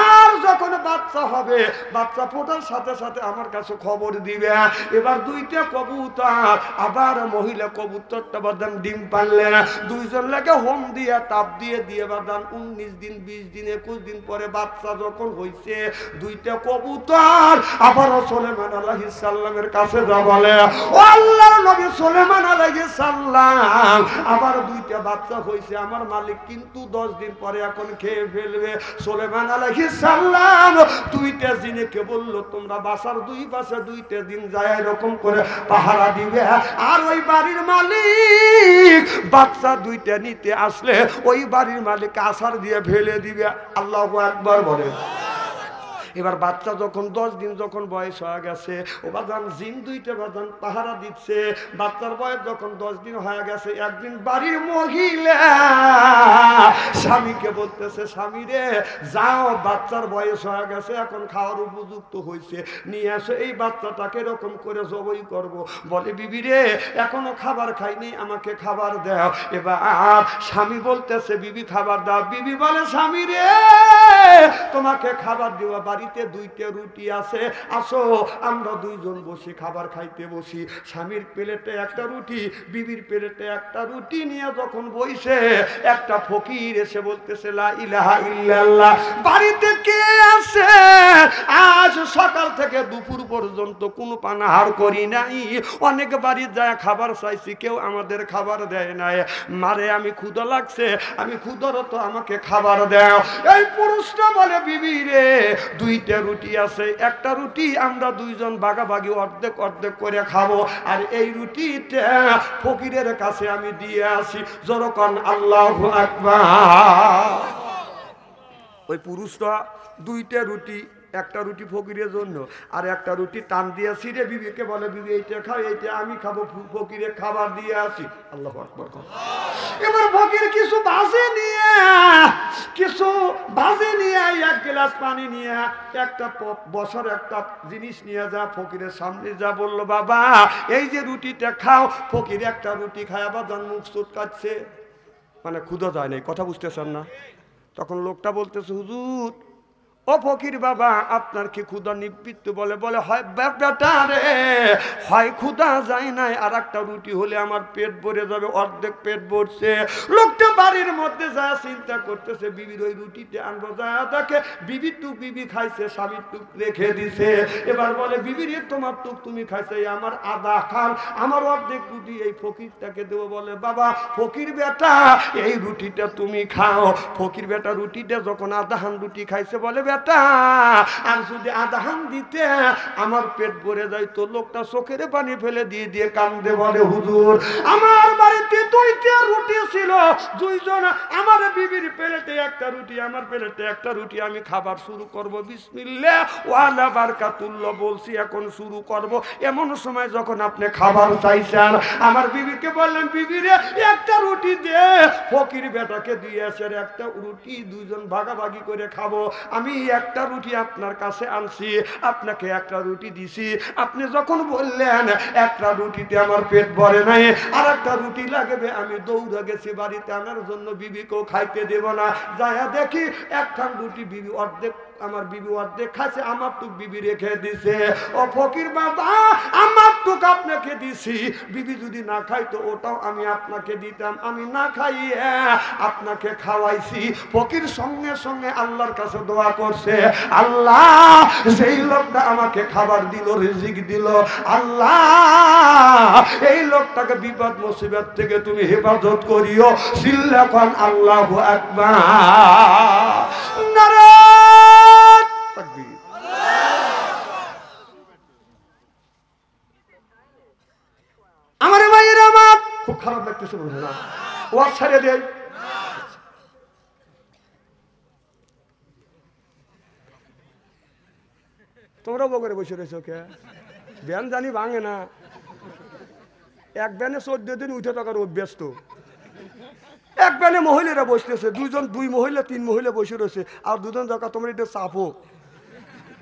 A: আর যখন বাচ্চা হবে, বাচ্চা ফোটার সাথে সাথে আমার কাছে খবর দিবে। এবার দুইটা কবুতর, আবার মহিলা কবুতরটা বাদান ডিম পারলেন, দুইজন লাগে হোম দিয়ে তাপ দিয়ে দিয়ে বাদান 19 দিন 20 দিন 21 দিন পরে বাচ্চা যখন হইছে, দুইটা কবুতর আবার সুলাইমান আলাইহিস সালামের কাছে যা বলে ও আল্লাহর নবী সুলাইমান আলাইহিস সালাম আবার দুইটা বাচ্চা হইছে, আমার মালিক কিন্তু 10 দিন পরে এখন খেয়ে ফেলবে। সুলাইমান আলাইহিস সালাম দুইটা জিনেকে বলল তোমরা বাসার দুই পাশে দুইটা দিন যায় এরকম করে পাহারা দিবে, আর ওই বাড়ির মালিক বাচ্চা দুইটা নিতে আসলে ওই বাড়ির মালিক আছাড় দিয়ে ফেলে দিবে। আল্লাহু আকবার বলে। এবার বাচ্চা যখন 10 দিন যখন বয়স হয়ে গেছে, ও বাজান জিন দুইটা বাজান পাহারা দিচ্ছে। বাচ্চার বয়স যখন 10 দিন হয়ে গেছে, একদিন বাড়ির মহিলা স্বামীকে বলতেছে স্বামী রে যাও বাচ্চার বয়স হয়ে গেছে এখন খাওয়ার উপযুক্ত হয়েছে, নিয়ে আসো এই বাচ্চাটাকে এরকম করে জবাই করব। বলে বিবি রে এখনো খাবার খাইনি, আমাকে খাবার দাও। এবার স্বামী বলতেছে বিবি খাবার দাও। বিবি বলে স্বামী রে তোমাকে খাবার দেওয়া, বাড়িতে দুইটা রুটি আছে, আসো আমরা দুইজন বসে খাবার খাইতে বসি। স্বামীর প্লেটে একটা রুটি, বিবির প্লেটে একটা রুটি নিয়ে যখন বইছে, একটা ফকির এসে বলতেছে লা ইলাহা ইল্লাল্লাহ। বাড়িতে কে আছে? আজ সকাল থেকে দুপুর পর্যন্ত কোনো পানাহার করি নাই, অনেক বাড়ি যায় খাবার চাইছি, কেউ আমাদের খাবার দেয় নাই। মারে আমি ক্ষুধা লাগছে, আমি ক্ষুধারত, আমাকে খাবার দাও। এই পুরুষটা বলে বিবি রে দুইটা রুটি আছে, একটা রুটি আমরা দুইজন ভাগাভাগি অর্ধেক অর্ধেক করে খাবো, আর এই রুটিটা ফকিরের কাছে আমি দিয়ে আসি। যখন আল্লাহু আকবার। ওই পুরুষটা দুইটা রুটি, একটা রুটি ফকিরের জন্য আর একটা রুটি টান দিয়ে ছিঁড়ে বিবিকে বলে বিবি এইটা খাও, এইটা আমি খাবো, ফকিরে খাবার দিয়ে আসি। আল্লাহু আকবার। এবার ফকির কিছু বাজে নিয়ে এক গ্লাস পানি নিয়ে একটা বসার একটা জিনিস নিয়ে যা ফকিরের সামনে যা বললো বাবা এই যে রুটিটা খাও। ফকির একটা রুটি খায় আবার যান মুখ চুটকাচ্ছে, মানে ক্ষুধা যায় নাই, কথা বুঝতেছেন না? তখন লোকটা বলতেছে হুজুর ও ফকির বাবা আপনার কি ক্ষুধা নিবৃত্ত? বলে হয় বেটা রে, হয় ক্ষুধা যায় নাই, আর একটা রুটি হলে আমার পেট ভরে যাবে, অর্ধেক পেট ভরছে। লোকটা বাড়ির মধ্যে যায় চিন্তা করতেছে বিবির ওই রুটিতে আনবো, যায় দেখে বিবির টুক বিবি খাইছে, স্বামীর টুক রেখে দিছে। এবার বলে বিবির তোমার টুক তুমি খাইছে, আমার আধা খান, আমার অর্ধেক রুটি এই ফকিরটাকে দেবো। বলে বাবা ফকির বেটা এই রুটিটা তুমি খাও। ফকির বেটা রুটিটা যখন আধাহান রুটি খাইছে, বলে বেটা আর যদি আধাহান দিতে আমার পেট ভরে যাইতো। লোকটা চোখের পানি ফেলে দিয়ে দিয়ে কান্দে, বলে হুজুর আমার বাড়িতে দুইটা রুটি ছিল, দুইজন, আমার বিবির প্লেটে একটা রুটি, আমার প্লেটে একটা রুটি, আমি খাবার শুরু করব, বিসমিল্লাহ ওয়ালা বারাকাতুল্লাহ বলছি এখন শুরু করব। এমন সময় যখন আপনি খাবার চাইছেন, আমার বিবিকে বললেন বিবি রে একটা রুটি দে। ফকির বেটাকে দিয়েছে একটা রুটি, দুইজন ভাগাভাগি করে খাবো। আমি একটা রুটি আপনার কাছে আনছি, আপনাকে একটা রুটি দিছি, আপনি যখন বললেন একটা রুটিতে আমার পেট ভরে নাই, আর একটা রুটি লাগবে, আমি দৌড়ে গেছি বাড়িতে আনার জন্য, বিবিকেও খাইতে দেব না। যাইয়া দেখি একখান রুটি বিবি অর্ধেক, আমার বিবি অর্ধেক খাইছে, আমার টুক বিবি রেখে দিছে। ও ফকির বাবা আমার টুক আপনাকে দিছি, বিবি যদি না খাইতো ওটাও আমি আপনাকে দিতাম, আমি না খাইয়ে আপনাকে খাওয়াইছি। ফকির সঙ্গে সঙ্গে আল্লাহর কাছে দোয়া করছে, আল্লাহ সেই লোকটা আমাকে খাবার দিল, রিজিক দিল, আল্লাহ এই লোকটাকে বিপদ মুসিবত থেকে তুমি হেফাজত করিও। সিল্লাফান আল্লাহু আকবার, নারায়ে তাকবীর। খুব খারাপ লাগতেছে বলবে না, ওয়াজ ছেড়ে দেয়। তোমরা বগরে বসে রয়েছো কে? ব্যান জানি ভাঙে না, এক ব্যানে 14 দিন উঠে থাকার অভ্যাস তো। এক ব্যানে মহিলারা বসতেছে, দুই মহিলা 3 মহিলা বসে রয়েছে, আর দুজন দেখা তোমরা এটা চাপো,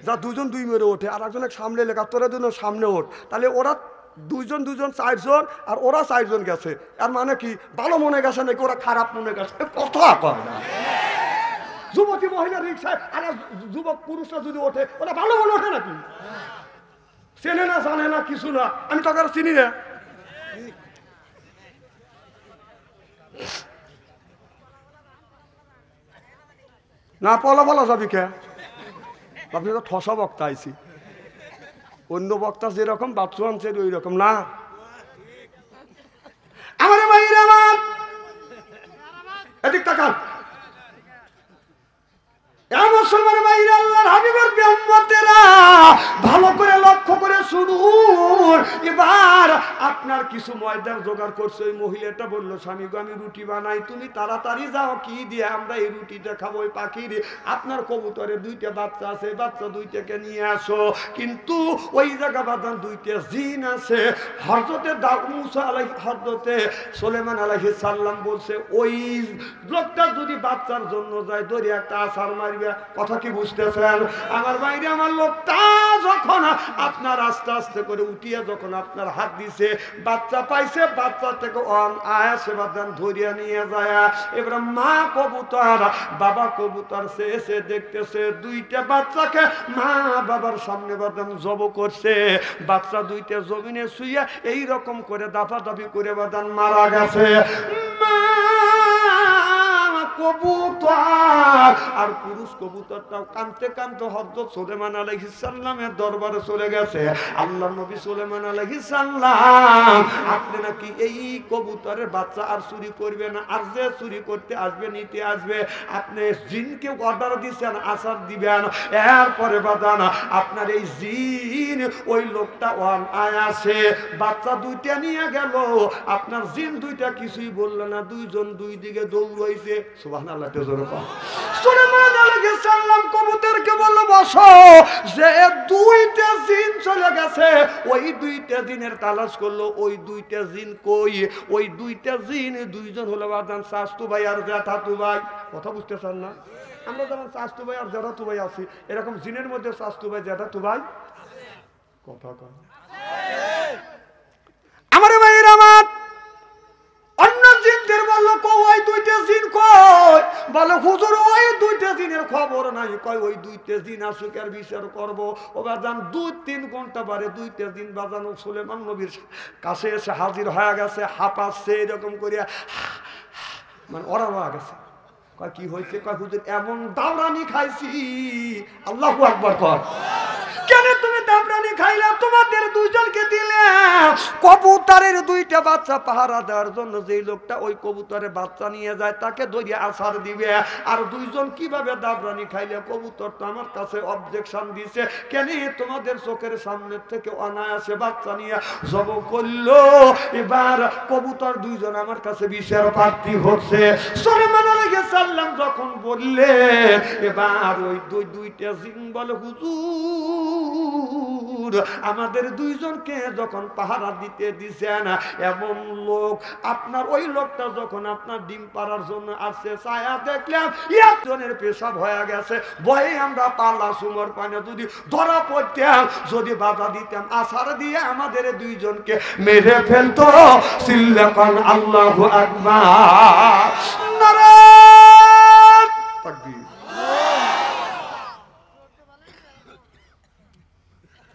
A: যা দুজন 2 মেরে ওঠে, আর একজনের সামনে লেখা তোরা দুজন সামনে ওঠ, তাহলে ওরা দুজন 4 জন, আর ওরা 4 জন গেছে। আর মানে কি ভালো মনে গেছে নাকি ওরা খারাপ মনে গেছে? কথা কয় না। যুবতী মহিলা রিক্সায় আর যুবক পুরুষরা যদি ওঠে, ওরা ভালো মনে ওঠে নাকি? চেনে না, জানে না, কিছু না। আমি তো আর চিনি না। না বলা যাবি কে? আপনি তো ঠসা বক্তা আইছি, অন্য বক্তা যেরকম বাচ্চু আনছে ওই রকম না। আমার ভাইরা আমার এদিক তাকান, মুসলমান ভাইরা, আল্লাহর হাবিবের উম্মতেরা ভালো করে লক্ষ্য করে শুনুন। এবার আপনার কিছু ময়দার জোগাড় করছে। ওই মহিলাটা বললো, স্বামী গো আমি রুটি বানাই, তুমি তাড়াতাড়ি যাও, কি দিয়ে আমরা এই রুটিটা খাবো? ওই পাখির আপনার কবুতরের 2টা বাচ্চা আছে, বাচ্চা 2টাকে নিয়ে আসো। কিন্তু ওই জায়গা বাদান 2টা জিন আছে। হযরতে মুসা হযরতে সুলাইমান আলাইহিস সালাম বলছে, ওই লোকটা যদি বাচ্চার জন্য যায় ধরে একটা আছাড় মারবে। কথা কি বুঝতেছেন আমার বাইরে? আমার লোকটা যখন আপনার আস্তে আস্তে করে উঠিয়ে যখন আপনার হাত দিছে, বাচ্চা পাইছে, বাচ্চা থেকে আয়াসে বাদান ধরিয়া নিয়ে যায়। এবার মা কবুতর বাবা কবুতর সে দেখতেছে 2টা বাচ্চাকে মা বাবার সামনে বাদান জব করছে। বাচ্চা 2টা জমিনে শুয়ে এই রকম করে দাফাদাফি করে বাদান মারা গেছে। কবুতর আর পুরুষ কবুতরটাও কানতে কানতে হযরত সুলাইমান আলাইহিস সালামের দরবারে চলে গেছে। আল্লাহর নবী সুলাইমান আলাইহিস সালাম, আপনি নাকি এই কবুতরের বাচ্চা আর চুরি করবে না, আর যে চুরি করতে আসবে নিতে আসবে, আপনি জিনকে অর্ডার দিবেন, আসার দিবেন। এরপরে বাদান আপনার এই জিন ওই লোকটা আয়াসে বাচ্চা 2টা নিয়ে গেল। আপনার জিন 2টা কিছুই বললো না, 2জন 2 দিকে দৌড়াইছে। সুবহানাল্লাহ। সুলাইমান আলাইহিস সালাম কবুতরকে বলল, বসো। যে 2টা জিন চলে গেছে, ওই 2টা জিনের তালাশ করলো। ওই 2টা জিন কই? ওই 2টা জিন 2জন হলো বাদান শাস্তু ভাই আর জ্যাঠাতু ভাই। কথা বুঝতেছেন না? আমরা যেমন শাস্তু ভাই আর জ্যাঠাতু ভাই আছি, এরকম জিনের মধ্যে শাস্তু ভাই জ্যাঠাতু ভাই। কথা কয় আমার ভাইরা আমার। অন্য জিনদের বললো, ওই 2টা জিন কই? বলে হুজুর ওই 2টা জিনের খবর নাই। কয় ওই 2টা জিন আসুক আর বিচার করবো। ও বাজান 2-3 ঘন্টা পরে 2টা জিন বাজানো সুলাইমান নবীর কাছে এসে হাজির হয়ে গেছে, হাঁপাচ্ছে এরকম করিয়া, মানে ওরা হয়ে গেছে। কয় কি হয়েছে? কয় হুজুর এমন দাওরানি খাইছি। আল্লাহু আকবার কর। কেন তুমি দাবরানি খাইলা? তোমাদের 2জনকে দিলে কবুতরের 2টা বাচ্চা পাহারা দেওয়ার জন্য। যেই লোকটা ওই কবুতরের বাচ্চা নিয়ে যায় তাকে ধরে আছাড় দিবে। আর 2জন কিভাবে দাবরানি খাইলে? কবুতর তো আমার কাছে অবজেকশন দিছে, কেন তোমাদের চোখের সামনে থেকে অনায়াসে বাচ্চা নিয়ে জব করলো। এবার কবুতর 2জন আমার কাছে বিচার প্রার্থী হচ্ছে। সুলাইমান আলাইহিস সালাম যখন বললে, এবার ওই 2টা জিন বলে, হুজুর আমাদের 2জনকে যখন পাহারা দিতে দিছেন, এমন লোক আপনার ওই লোকটা যখন আপনার ডিম পাড়ার জন্য আসছে, ছায়া দেখলাম 1জনের পেশাব হয়ে গেছে। ভয়ে আমরা পাল্লা সুমর পানে যদি ধরা পড়তাম, যদি বাধা দিতাম, আসার দিয়ে আমাদের 2জনকে মেরে ফেলতো। সিল্লাকান আল্লাহু আকবার। নারায়ে তাকবীর।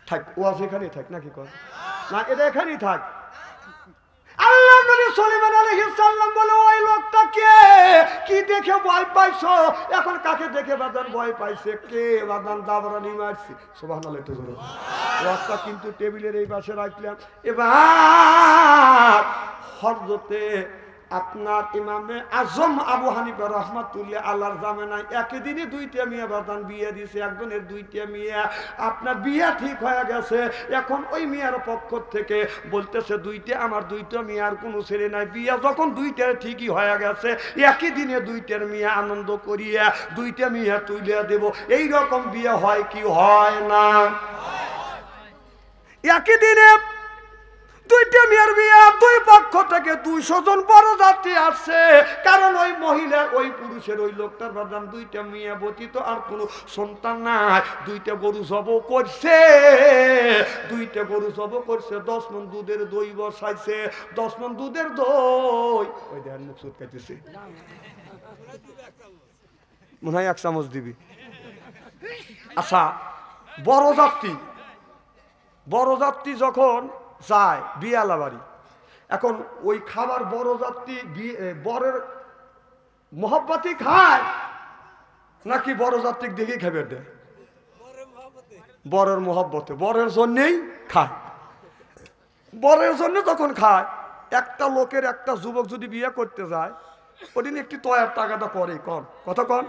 A: থাক, ওয়াজ এখানেই থাক নাকি? কর না, এটা এখানেই থাক। আল্লাহ নবী সুলাইমান আলাইহিস সালাম বলে, ওই লোকটা কে? কি দেখে ভয় পাইছো? এখন কাকে দেখে বাদান ভয় পাইছে? কে বাদান দাবরানি মারছে? সুবহানাল্লাহ। একটু জোরে। ওয়াজটা কিন্তু টেবিলের এই পাশে রাখলাম। এবার হযরতে আপনার ইমামে আজম আবু হানিফা রহমাতুল্লাহ আল্লাহর জামানায় একই দিনে দুইটা মেয়ে বাদান বিয়ে দিয়েছে, একজনের দুইটা মেয়ে। আপনার বিয়ে ঠিক হয়ে গেছে, এখন ওই মেয়ের পক্ষ থেকে বলতেছে আমার দুইটা মেয়ের কোনো ছেলে নাই। বিয়ে যখন দুইটার ঠিকই হয়ে গেছে, একই দিনে দুইটার মেয়ে আনন্দ করিয়া দুইটা মেয়ে তুলিয়া দেব, এই রকম বিয়ে হয় কি হয় না? একই দিনে দুইটা মেয়ের বিয়ে, দুই পক্ষ থেকে 200 জন বরযাত্রী আসছে। কারণ ওই মহিলার ওই পুরুষের ওই লোকটার বাদাম দুইটা মেয়ে ব্যতীত আর কোনো সন্তান নাই। দুইটা গরু জব করছে, 10 মণ দুধের দই বসাইছে, 10 মণ দুধের দই। ওই দেখেন মুখ সুটকাইতেছে, মনে হয় 1 চামচ দিবি। আচ্ছা, বরযাত্রী যখন যায় বিয়ালা বাড়ি, এখন ওই খাবার বরযাত্রী বরের মহব্বতে খায় নাকি বরযাত্রী দেখে খাবে দেয়? বরের মহব্বতে, বরের জন্যেই খায়। বরের জন্য যখন খায়, একটা লোকের একটা যুবক যদি বিয়ে করতে যায়, ওদিন একটি তয়ার টাকাটা করে কথা কন।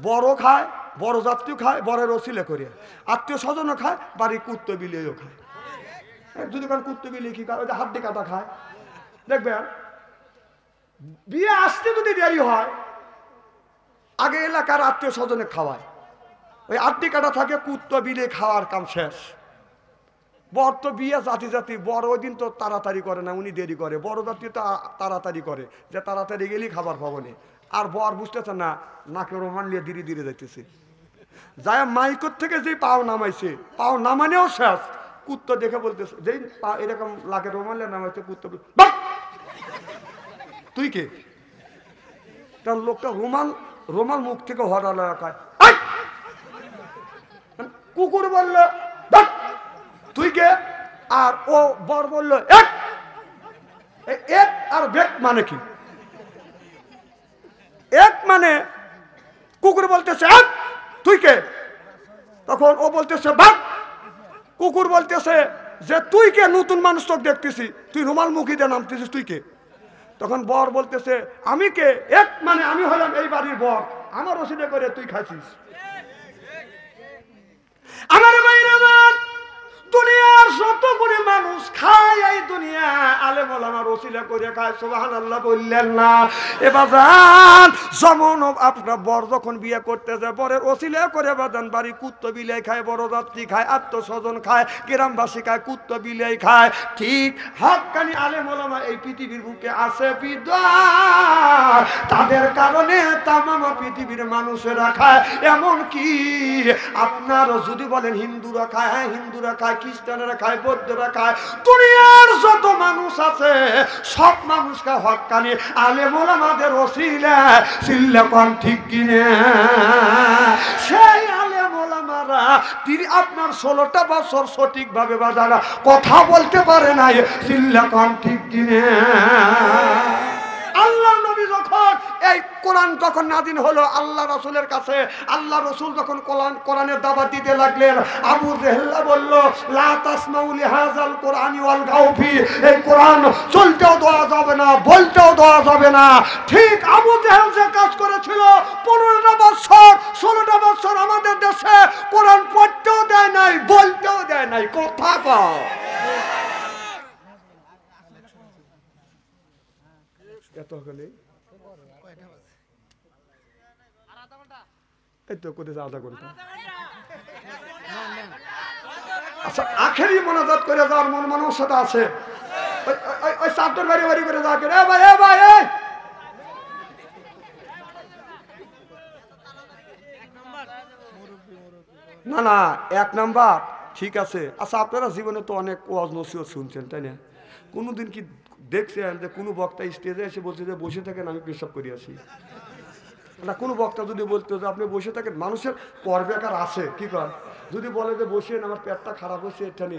A: বড় খায়, বরযাত্রীও খায়, বরের ওসিলে করে, আত্মীয় স্বজনও খায়, বাড়ি কুত্তো বিলেও খায়। যদি কারণ কুত্তো বিলে কি খায়, ওই যে হাড্ডি কাটা খায়। দেখবেন বিয়ে আসতে যদি দেরি হয়, আগে এলাকার আত্মীয় স্বজনে খাওয়ায়, ওই হাড্ডি কাটা থাকে, কুত্তো বিলে খাওয়ার কাম শেষ। বর তো বিয়ে জাতি বর ওই দিন তো তাড়াতাড়ি করে না, উনি দেরি করে। বড় জাতি তো তাড়াতাড়ি করে, যে তাড়াতাড়ি গেলেই খাবার ভবনে। আর বর বুঝতেছে না, নাকে রোমান নিয়ে ধীরে ধীরে যাইতেছে, যায় মাইকর থেকে যে পাও নামাইছে, পাও নামানেও শেষ। কুত্তো দেখে বলতেছে, যেই এরকম লাগে রোমান নিয়ে নামাইছে, কুত্তো তুই কে? তার লোকটা রোমাল মুখ থেকে হরালো, কুকুর বলল তুই কে? আর ও বর বলল এক। আর বেক মানে কি? এক মানে কুকুর বলতেছে এক, তুই কে? তখন ও বলতেছে ভাগ। কুকুর বলতেছে যে তুই কে? নতুন মানুষ তোকে দেখতেছি, তুই রুমাল মুখী দিয়ে নামতেছিস, তুই কে? তখন বর বলতেছে আমি কে? এক মানে আমি হলাম এই বাড়ির বর, আমার ওসিলে করে তুই খাইছিস। আমার বাইরে দুনিয়ার যত করে মানুষ খায়, এই দুনিয়া আলেম ওলামার ওসিলা করে খায়। সুবহানাল্লাহ বললেন না? এবার যেমন আপনার বর যখন বিয়ে করতে যায়, বরের ওসিলা করে বাদান বাড়ি কুত্তো বিলাই খায়, বরযাত্রী খায়, আত্মস্বজন খায়, গ্রামবাসী খায়, কুত্তো বিলাই খায়। ঠিক হক্কানি আলেম ওলামা এই পৃথিবীর বুকে আছে বিদায়, তাদের কারণে তামাম পৃথিবীর মানুষেরা খায়। এমন কি আপনার যদি বলেন হিন্দুরা খায়, হ্যাঁ হিন্দুরা খায়, খ্রিস্টানেরা খায়, বৌদ্ধরা খায়, দুনিয়ার যত মানুষ আছে সব মানুষকে হক্কানি আলেম ওলামাদের ওসিলা সিল্লা কোন ঠিক কিনে। সেই আলেম ওলামারা তিনি আপনার 16টা বছর সঠিকভাবে বাজারা কথা বলতে পারে নাই, সিল্লা কোন ঠিক কিনে। আল্লাহ নবী যখন এই কোরআন যখন নাযিল হলো আল্লাহ রাসূলের কাছে, আল্লাহ রাসূল যখন কোরআনের দাওয়াত দিতে লাগলেন, আবু জেহেল বলল লা তাসমাউ লিহাযাল কোরআনি ওয়াল গাউফি, এই কোরআন চলতেও দেওয়া যাবে না, বলতেও দেওয়া যাবে না। ঠিক আবু জেহেল যে কাজ করেছিল, 15টা বছর 16টা বছর আমাদের দেশে কোরআন পড়তেও দেয় নাই, বলতেও দেয় নাই। কথা কও এত হলে আচ্ছা, আখেরি মোনাজাত করে যাওয়ার মন মানসিকতা আছে? ওই চারটার বাড়ি বাড়ি করে যাওয়া করে ভাই ভাই না না, 1 নাম্বার ঠিক আছে। আচ্ছা, আপনারা জীবনে তো অনেক ওয়াজ নসিহত শুনছেন, তাই না? কোনোদিন কি দেখছেন যে কোনো বক্তা স্টেজে এসে বলছে যে বসে থাকেন আমি পেশাব করে আসি? না, কোনো বক্তা যদি বলতো যে আপনি বসে থাকেন, মানুষের পরবেকার আছে কি কর, যদি বলে যে বসেন আমার পেটটা খারাপ হয়েছে এখানে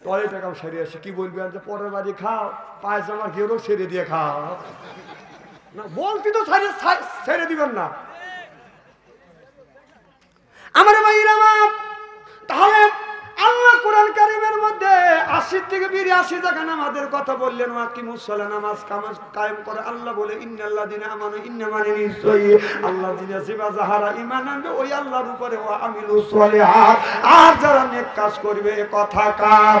A: টয়লেট একাম সেরে আসি, কি বলবেন যে পরের বাড়ি খাও, পায়জামার ঘেরও ছেড়ে দিয়ে খাও? না, বলতে তো ছেড়ে দিবেন না। আমার ভাইরা, তাহলে আল্লাহ কোরআন কারীমের মধ্যে ৮০ থেকে ৮২ জায়গা নামাজের কথা বললেন, ওয়াকিমুস সালাহ, নামাজ কায়েম করে। আল্লাহ বলে ইন্নাল্লাযিনা আমানু, ইন্না মানে নিশ্চয়ই আল্লাহ যিনি জিবা যাহারা ঈমান আনবে ওই আল্লাহর উপরে, ওয়া আমিলুস সলিহাত, আর যারা নেক কাজ করবে। এ কথা কার?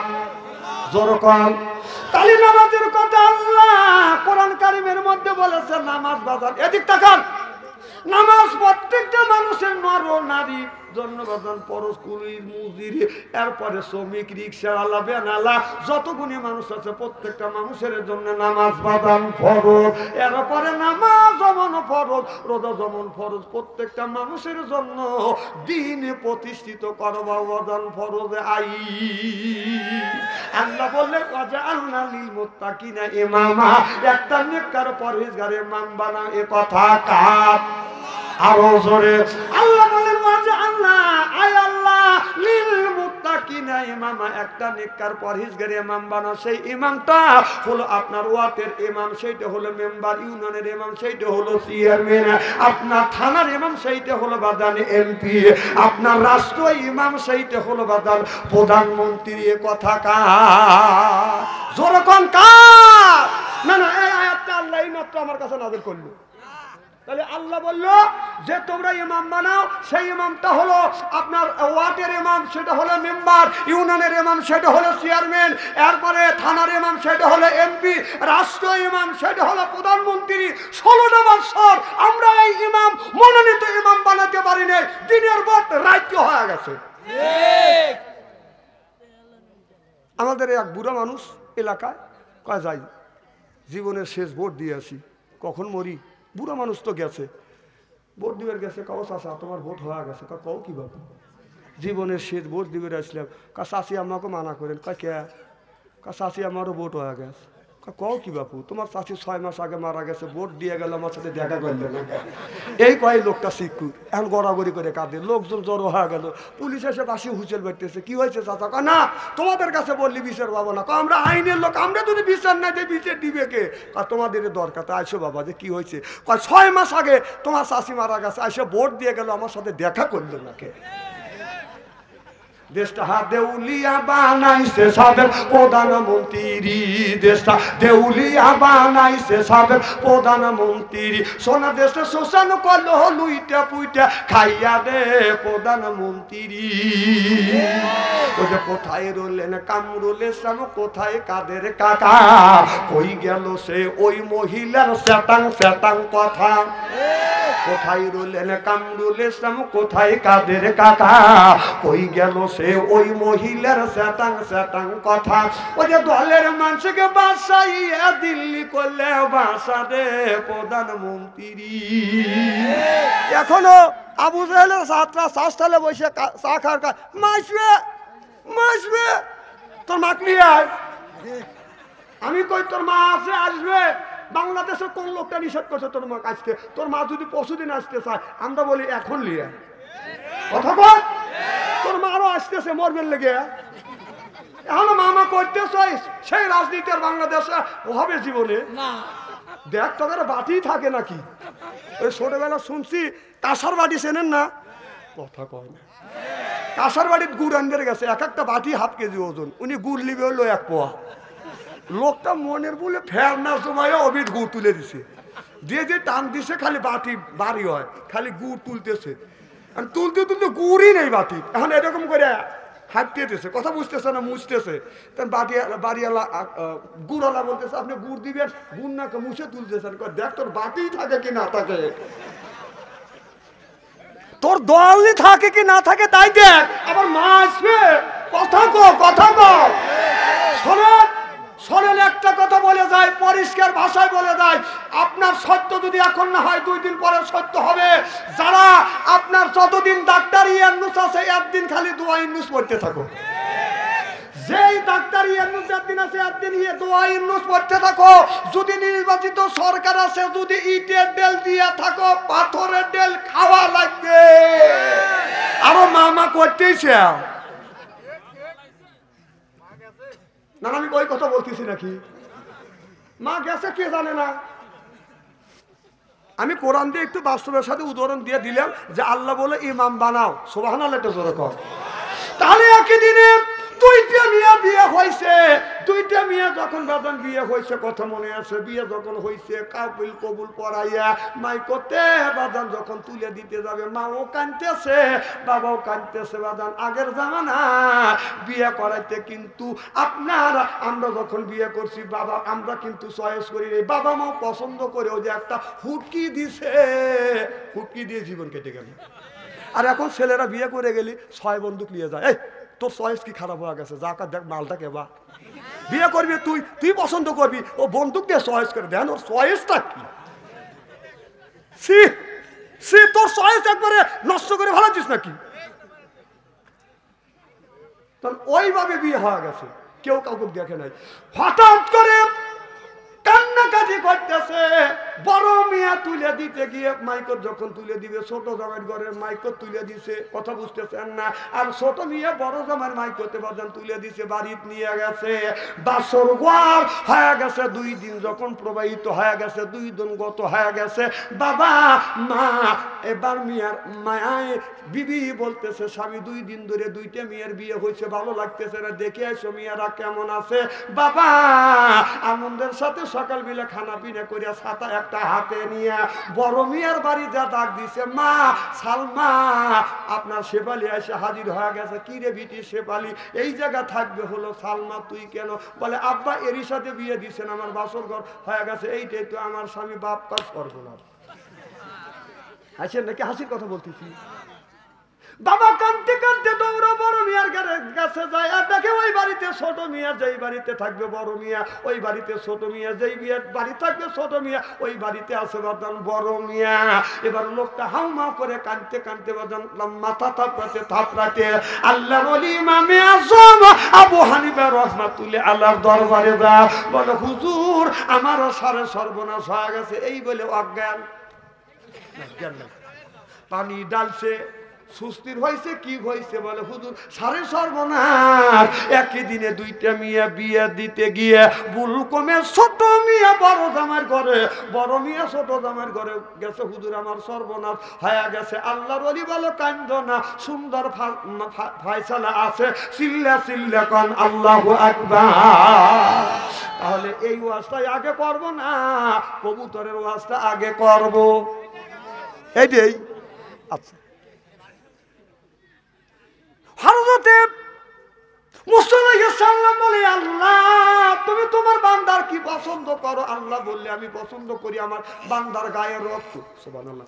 A: জোরকম। তাহলে নামাজের কথা আল্লাহ কোরআন কারীমের মধ্যে বলেছে। নামাজ বাজার, এদিক তাকান। নামাজ প্রত্যেকটা মানুষের, নর নারী জন্য বাজান, পরশ, কুলি, মুজির, এরপরে শ্রমিক, রিক্সাওয়ালা, বেনালা, যতগুলি মানুষ আছে প্রত্যেকটা মানুষের জন্য নামাজ বাজান ফরজ। এরপরে নামাজ যেমন ফরজ, রোজা যেমন ফরজ, প্রত্যেকটা মানুষের জন্য দিনে প্রতিষ্ঠিত করবা বাজান ফরজ আই। আল্লাহ বললেন ওয়াজআলনা লিল মুত্তাকিনা ইমামা, একটা নেককার পরহেজগার ইমাম বানাও। এ কথা কার? আরো জোরে। আল্লাহ বলেন ওয়াজআলনা, আয় আল্লাহ, লিল মুত্তাকিনা ইমামা, একটা নেককার পরহেজগার ইমাম বানাও। সেই ইমামটা হলো আপনার ওয়ার্ডের ইমাম, সেইটা হলো মেম্বার, ইউনিয়নের ইমাম সেইটা হলো চেয়ারম্যান, আপনার থানার ইমাম সেইটা হলো বাদান এমপি, আপনার রাষ্ট্র ইমাম সেইটা হলো বাদান প্রধানমন্ত্রী। এ কথা কার? জোরকম কার? না না, এই আয়াতটা আল্লাহ মাত্র আমার কাছে নাযিল করলো। তাহলে আল্লাহ বলল যে তোমরা ইমাম বানাও, সেই ইমামটা হলো আপনার ওয়ার্ডের ইমাম, সেটা হলো মেম্বার, ইউনিয়নের ইমাম সেটা হলো চেয়ারম্যান, এরপরে থানার ইমাম সেটা হলো এমপি, রাষ্ট্র ইমাম সেটা হলো প্রধানমন্ত্রী। 16টা বছর আমরা এই ইমাম, মনোনীত ইমাম বানাতে পারি নাই, দিনের ভোট রাজ্য হয়ে গেছে। আমাদের এক বুড়া মানুষ এলাকায় কয় যাই জীবনের শেষ ভোট দিয়ে আসি, কখন মরি। বুড়া মানুষ তো গেছে, ভোট দিবার গেছে। কাউ চাষা তোমার ভোট হয়ে গেছে। কও কি বাবু, জীবনের শেষ ভোট দিবার আসলাম। চাষি আমাকে মানা করেন। কে? চাষি আমারও ভোট হয়ে গেছে। কও কি বাপু, তোমার চাষি 6 মাস আগে মারা গেছে, ভোট দিয়ে গেল, আমার সাথে দেখা করলে না। এই কয় লোকটা শিক্ষু, এখন গড়াগড়ি করে কাঁদে। লোকজন জড়ো হয়ে গেল, পুলিশ এসে বাসি হুঁচেল বেড়তেছে। কি হয়েছে চাচা? না তোমাদের কাছে বললি বিচার পাবো না। আমরা আইনের লোক, আমরা যদি বিচার না দিই বিচার দিবে কে? তোমাদের দরকার, তা আইসো বাবা, যে কি হয়েছে? 6 মাস আগে তোমার চাষি মারা গেছে, আইসে ভোট দিয়ে গেল, আমার সাথে দেখা করলো না কে? দেশটা দেউলিয়া বানাইছে সাবেক প্রধানমন্ত্রী, দেশটা দেউলিয়া বানাইছে সাবেক প্রধানমন্ত্রী। সোনা দেশটা শোষণ করলো, লুইটা পুইটা খাইয়া দে প্রধানমন্ত্রী। ওই যে কোথায় রইলেন কামরুল ইসলাম, কোথায় কাদের কাকা, কই গেল সে ওই মহিলার সেটাং সেটাং কথা। কোথায় রইলেন কামরুল ইসলাম, কোথায় কাদের কাকা, কই গেল সে ওই মহিলার সেটাং সেটাং কথা। ওই যে দলের মানুষকে বাসাইয়া দিল্লি করলে বাসা দে প্রধানমন্ত্রী। এখনো আবু জাহেলের ছাত্রা শ্বাসথালে বসে চা খাওয়ার মাসবে মাসবে, তোর মাক নিয়ে আয়। আমি কই তোর মা আছে, আসবে। বাংলাদেশের কোন লোকটা নিষেধ করছে তোর মা আসতে? তোর মা যদি পরশুদিন আসতে চায়, আমরা বলি এখন লিয়ে কথা বল। তোর মারও আসতেছে, মরবেন লেগে। এখনো মামা করতেছ, সেই রাজনীতির বাংলাদেশে হবে জীবনে না। দেখ তোদের বাটি থাকে নাকি? ওই ছোটবেলা শুনছি কাঁসার বাটি চেনেন না? কথা কয় না। কাঁসার বাটির গুড় আনবে গেছে, এক একটা বাটি 1/2 কেজি ওজন। উনি গুড় লিবে হলো 1 পোয়া। লোকটা মনের বলে ফেরনা সময় অবিট গুড় তুলে দিছে, দিয়ে যে টান দিছে, খালি বাটি বাড়ি হয়, খালি গুড় তুলতেছে। তুলতে তুলতে গুড়ই নেই বাটি। এখন এরকম করে হাঁটতেছে, কথা বুঝতেছে না, মুছতেছে। তখন বাড়িওয়ালা গুড়ওয়ালা বলতেছে আপনি গুড় দিবেন, গুড় না মুছে তুলতেছেন। দেখ তোর বাটি থাকে কি না থাকে, তোর দলই থাকে কি না থাকে তাই দেখ। আবার মা আসবে, কথা কো কথা কো। শোনেন শোনেন, একটা কথা বলে যায়, পরিষ্কার ভাষায় বলে যায়, আপনার সত্য যদি এখন না হয় 2 দিন পরে সত্য হবে। যারা আপনার যতদিন ডাক্তার ইয়ান্নুস আছে, একদিন খালি দোয়া ইন্নুস পড়তে থাকো। যেই ডাক্তার ইয়ান্নুস একদিন আছে, একদিন দোয়া ইন্নুস পড়তে থাকো। যদি নির্বাচিত সরকার আছে, যদি ইটের ডেল দিয়া থাকো, পাথরের ডেল খাওয়া লাগবে। আরো মামা করতেছে না, আমি ওই কথা বলতেছি নাকি? মা গেছে কে জানে না। আমি কোরআন দিয়ে একটু বাস্তবের সাথে উদাহরণ দিয়ে দিলাম যে আল্লাহ বলে ইমাম বানাও। সুবহানাল্লাহ, এটা জোরে কর। তাহলে একই দিনে দুইটা মেয়ে বিয়ে হয়েছে, দুইটা মেয়ে যখন বাদান বিয়ে হয়েছে, কথা মনে আছে, বিয়ে যখন হয়েছে কাবিল কবুল পড়াইয়া মাই করতে বাদান যখন তুলে দিতে যাবে, মাও কাঁদতেছে বাবাও কাঁদতেছে। বাদান আগের জামানা বিয়ে করাইতে কিন্তু আপনার আমরা যখন বিয়ে করছি বাবা আমরা কিন্তু চয়েস করি, বাবা মাও পছন্দ করে ওই যে একটা হুটকি দিছে, হুটকি দিয়ে জীবন কেটে গেল। আর এখন ছেলেরা বিয়ে করে গেলি 6 বন্দুক নিয়ে যায়, এই তোর চয়েস কি খারাপ হয়ে গেছে, যা কার দেখ মালটাকে বা বিয়ে করবি তুই, তুই পছন্দ করবি, ও বন্দুক দিয়ে চয়েস করে দেন, ওর চয়েসটা কি? সে তোর চয়েস একবারে নষ্ট করে ভালোছিস নাকি? ওইভাবে বিয়ে হয়ে গেছে, কেউ কাউকে দেখে নাই। হঠাৎ করে কান্নাকাটি করতেছে, বড় মিয়া তুলে দিতে গিয়ে মাইকর যখন তুলে দিবে, ছোট জামাইয়ের ঘরের মাইকর তুলে দিছে, কথা বুঝতেছেন না, আর ছোট মিয়া বড় জামাইয়ের মাইকতে বাজান তুলে দিছে, বাড়িতে নিয়ে গেছে, বাসর ঘর হয়ে গেছে। 2 দিন যখন প্রবাহিত হয়ে গেছে, 2 দিন গত হয়ে গেছে, বাবা মা এবার মিয়ার মায়ায় বিবি বলতেছে, স্বামী 2 দিন ধরে 2টা মেয়ের বিয়ে হয়েছে, ভালো লাগতেছে না, দেখে আসো মেয়েরা কেমন আছে। বাবা আনন্দের সাথে সকালবেলা খানা পিনা করিয়া ছাতা একটা হাতে নিয়ে বড় মিয়ার বাড়ি যা ডাক দিছে, মা সালমা আপনার শেফালি এসে হাজির হয়ে গেছে। কি রে বিটি শেফালি, এই জায়গা থাকবে? হলো সালমা তুই কেন? বলে আব্বা এরই সাথে বিয়ে দিচ্ছেন, আমার বাসর ঘর হয়ে গেছে, এইটাই তো আমার স্বামী বাপ কাজ সর্বনাশ। হাসেন নাকি? হাসির কথা বলতেছি। বাবা কাঁদতে কাঁদতে দৌড়া বড় মিয়ার কাছে যায়, আর দেখে ওই বাড়িতে ছোট মিয়া, যেই বাড়িতে থাকবে বড় মিয়া ওই বাড়িতে ছোট মিয়া, যেই বিয়ের বাড়ি থাকবে ছোট মিয়া ওই বাড়িতে আছে বাদান বড় মিয়া। এবার লোকটা হাউমাউ করে কাঁদতে কাঁদতে বাদান মাথা থাপড়াতে আল্লাহর ওলি ইমামে আজম আবু হানিফা রাহমাতুল্লাহ আল্লাহর দরবারে যা বলে, হুজুর আমারও সারে সর্বনাশ হয়ে গেছে। এই বলে অজ্ঞান, পানি ডালছে, সুস্থির হয়েছে, কি হয়েছে? বলে হুজুর সারে সর্বনাশ, একই দিনে 2টা মিয়া বিয়ে দিতে গিয়ে ভুল কমে ছোট মিয়া বড় জামাইয়ের ঘরে, বড় মিয়া ছোট জামাইয়ের ঘরে গেছে, হুজুর আমার সর্বনাশ হয়ে গেছে। আল্লাহর ওলি বলে কান্দো না, সুন্দর ফয়সালা আছে, চিল্লা চিল্লা কোন আল্লাহু আকবার। তাহলে এই ওয়াজটাই আগে করব না কবুতরের ওয়াজটা আগে করব? এইটাই আচ্ছা। হযরতে মুসা আলাইহিস সালাম বলে, আল্লাহ তুমি তোমার বান্দার কি পছন্দ করো? আল্লাহ বললে আমি পছন্দ করি আমার বান্দার গায়ের রক্ত। সুবহানাল্লাহ।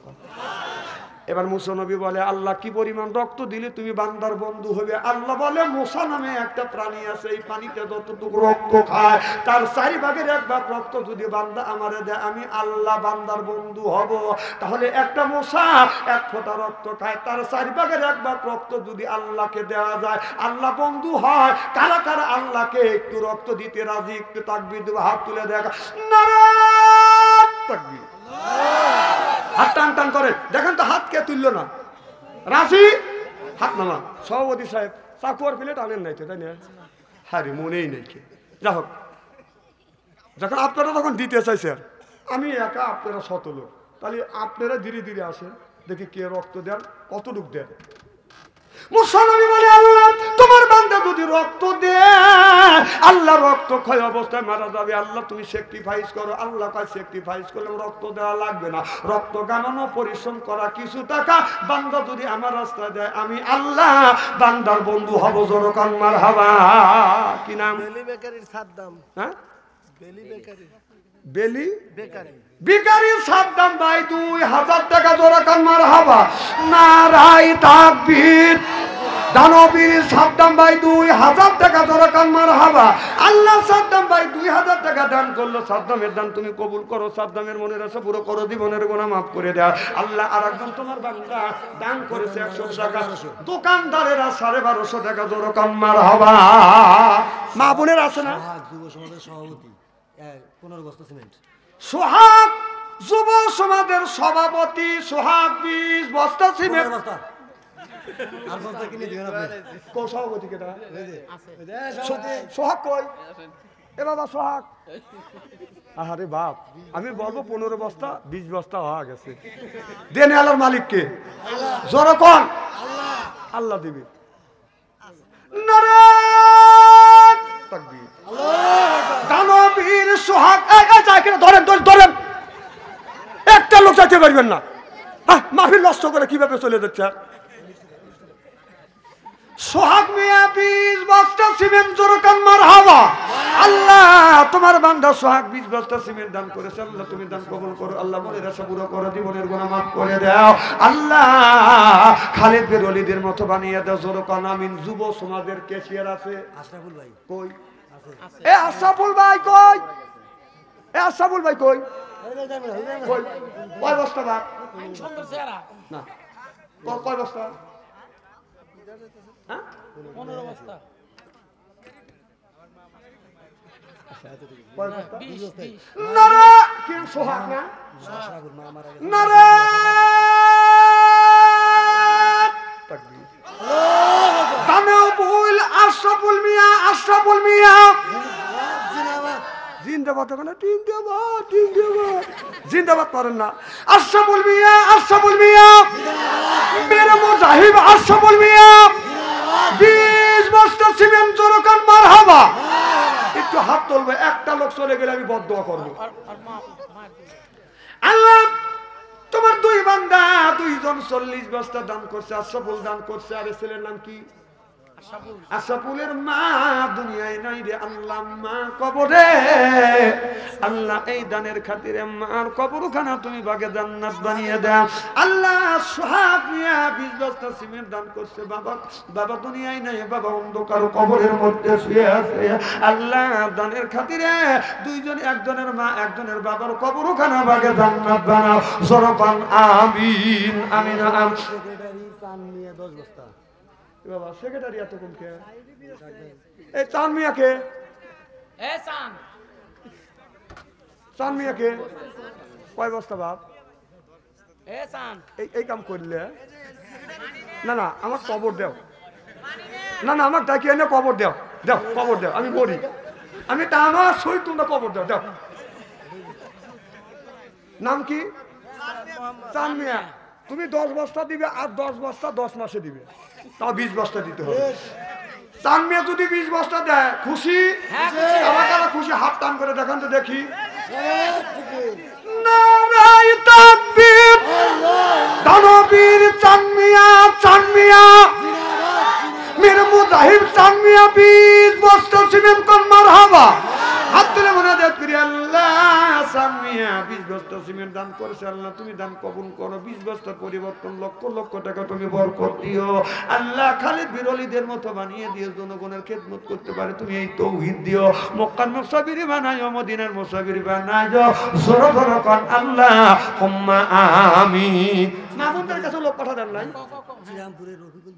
A: এবার মুসা নবী বলে, আল্লাহ কি পরিমাণ রক্ত দিলে তুমি বান্দার বন্ধু হবে? আল্লাহ বলে, মুসা নামে একটা প্রাণী আছে, এই পানিতে যতটুকু রক্ত খায় তার 4 ভাগের 1 ভাগ রক্ত যদি বান্দা আমারে দেয়, আমি আল্লাহ বান্দার বন্ধু হব। তাহলে একটা মুসা 1 ফোঁটা রক্ত খায়, তার 4 ভাগের 1 ভাগ রক্ত যদি আল্লাহকে দেওয়া যায়, আল্লাহ বন্ধু হয়। কারা কারা আল্লাহকে একটু রক্ত দিতে রাজি? একটু তাকবীর দেব, হাত তুলে দেখা, নারায়ে তাকবীর। হাত টান টান করে দেখেন তো, হাত কে তুললো না? রাশি হাত নামা। সভাপতি সাহেব চাকুয়ার প্লেট আনেন নাই তো, তাই না? হ্যাঁ মনেই নেই কে। যা হোক, যখন আপনারা তখন দিতে চাইছেন, আমি একা আপনারা 100 লোক, তাহলে আপনারা ধীরে ধীরে আসেন, দেখি কে রক্ত দেন, কতটুক দেন। মুসা নবী বলে, আল্লাহ তোমার বান্দা যদি রক্ত দেয়, আল্লাহ রক্ত ক্ষয় অবস্থায় মারা যাবে, আল্লাহ তুমি স্যাক্রিফাইস করো। আল্লাহ কয় স্যাক্রিফাইস করলে রক্ত দেওয়া লাগবে না, রক্ত গানানো পরিশ্রম করা কিছু টাকা বান্দা যদি আমার রাস্তায় দেয়, আমি আল্লাহ বান্দার বন্ধু হব। জোরকান মারহাবা। কি নাম? বেলি বেকারির সাদ্দাম। হ্যাঁ বেলি বেকারি, বেলি বেকারি, বিকারির সাদ্দাম ভাই 2000 টাকা। জোরকান মারহাবা। নারায়ে তাকবীর। দানবীর সাদ্দাম ভাই 2000 টাকা। জোরকান মারহাবা। আল্লাহ সাদ্দাম ভাই 2000 টাকা দান করলো। সাদ্দামের দান তুমি কবুল করো, সাদ্দামের মনের আশা পুরো করো, জীবনের গুনাহ মাফ করে দাও। আল্লাহ আরেকজন তোমার বান্দা দান করেছে 100 টাকা, দোকানদারেরা 1250 টাকা। জোরকান মারহাবা। মা বোনের আছে না? যুব সমাজের সভাপতি 15 বস্তা সিমেন্ট। সোহাগ যুব সমাজের সভাপতি সোহাগ 20 বস্তা সিমেন্ট। আর বস্তা কিনে দিবেন আপনি? কো সভাপতি কেটা? সোহাগ কই? এ বাবা সোহাগ। আরে বাপ, আমি বলবো 15 বস্তা 20 বস্তা হয়ে গেছে। দেন আল্লাহর মালিককে। জোরে কোন? আল্লাহ। আল্লাহ দিবে। নারায়ে তাকবীর। দানবীর সোহাগ ধরেন ধরেন, একটা লোক চাইতে পারবেন না। মাহফিল নষ্ট করে কিভাবে চলে যাচ্ছে। সোহাগ মিয়া 20 বস্তা সিমেন্ট জোরকান মারহাবা। আল্লাহ তোমার বান্দা সোহাগ 20 বস্তা সিমেন্ট দান করেছে, আল্লাহ তুমি দান কবুল করো। আল্লাহ মনের আশা পুরো করো, জীবনের গুনাহ মাফ করে দাও। আল্লাহ খালিদ বিন ওয়ালিদের মতো বানিয়ে দাও। জোরকান আমিন। যুব সমাজের ক্যাশিয়ার আছে আশরাফুল ভাই কই? এ আশরাফুল ভাই কই? এ আশরাফুল ভাই কই? কই? কয় বস্তা ভাই? না কয় বস্তা? 15 বস্তা। নারা কি সোহাগ না? নারা তাকবীর। দানবুল আশরাফুল মিয়া, আশরাফুল মিয়া জিন্দাবাদ। জিন্দাবাদ জিন্দাবাদ জিন্দাবাদ পারেন না। আশরাফুল মিয়া, আশরাফুল মিয়া মেরে মুজাহিব, আশরাফুল মিয়া 20 বস্তা সিমেন্ট জোরকান মারহাবা। একটু হাত তুলবে, একটা লোক চলে গেলে আমি বদদোয়া করব। আল্লাহ তোমার দুই বান্দা দুইজন 40 বস্তা দান করছে। আশরাফুল দান করছে। আর ছেলের নাম কি? আশরাফুলের মা দুনিয়ায় নাই রে আল্লাহ, মা কবরে। আল্লাহ এই দানের খাতিরে মার কবরখানা তুমি বাগে জান্নাত বানিয়ে দাও। আল্লাহ সোহাগ মিয়া 20 বস্তা সিমেন্ট দান করছে। বাবা দুনিয়ায় নাই, বাবা অন্ধকার কবরের মধ্যে শুয়ে আছে। আল্লাহ দানের খাতিরে দুইজন, একজনের মা একজনের বাবার কবরখানা বাগে জান্নাত বানাও। জোরপান আমিন আমিন আমিন। সেক্রেটারি চান নিয়ে 10 বস্তা। বাবা সেক্রেটারি এত কম কে? এই চান মিয়া কে? চান মিয়া কে? কয় বস্তা বাপ? এই কাম করলে না না আমার কবর দেও। না না আমার ডাকি এনে কবর দেও, দেও কবর দেও। আমি মরি, আমি তা আমার সই, তোমরা কবর দেও। দেও। নাম কি? চান মিয়া। তুমি 10 বস্তা দিবে, আর 10 বস্তা 10 মাসে দিবে, তাও 20 বস্তা দিতে হবে। চান মিয়া যদি 20 বস্তা দেয় খুশি? কারা কারা খুশি? হাত টান করে দেখান তো দেখি। নারায়ে তাকবীর। দানবীর চান মিয়া, চান মিয়া মেরে মুজাহিব চান মিয়া 20 বস্তা সিমেন্ট কোন মারহাবা। হাত তুলে মুনাজাত করি, আল্লাহ চান মিয়া 20 বস্তা সিমেন্ট দান করেছে। আল্লাহ তুমি দান কবুল করো। 20 বস্তার পরিবর্তন লক্ষ লক্ষ টাকা তুমি বরকত দিও। আল্লাহ খালিদ বিন ওয়ালিদের মতো বানিয়ে দিও, জনগণের খেদমত করতে পারে তুমি এই তৌহিদ দিও। মক্কার মুসাফির বানাইও, মদিনার মুসাফির বানাইও। জোরে জোরে কোন আল্লাহ হুম্মা আমিন। মামুনদের কাছে লোক পাঠা দেন নাই? শ্রীরামপুরের রফিকুল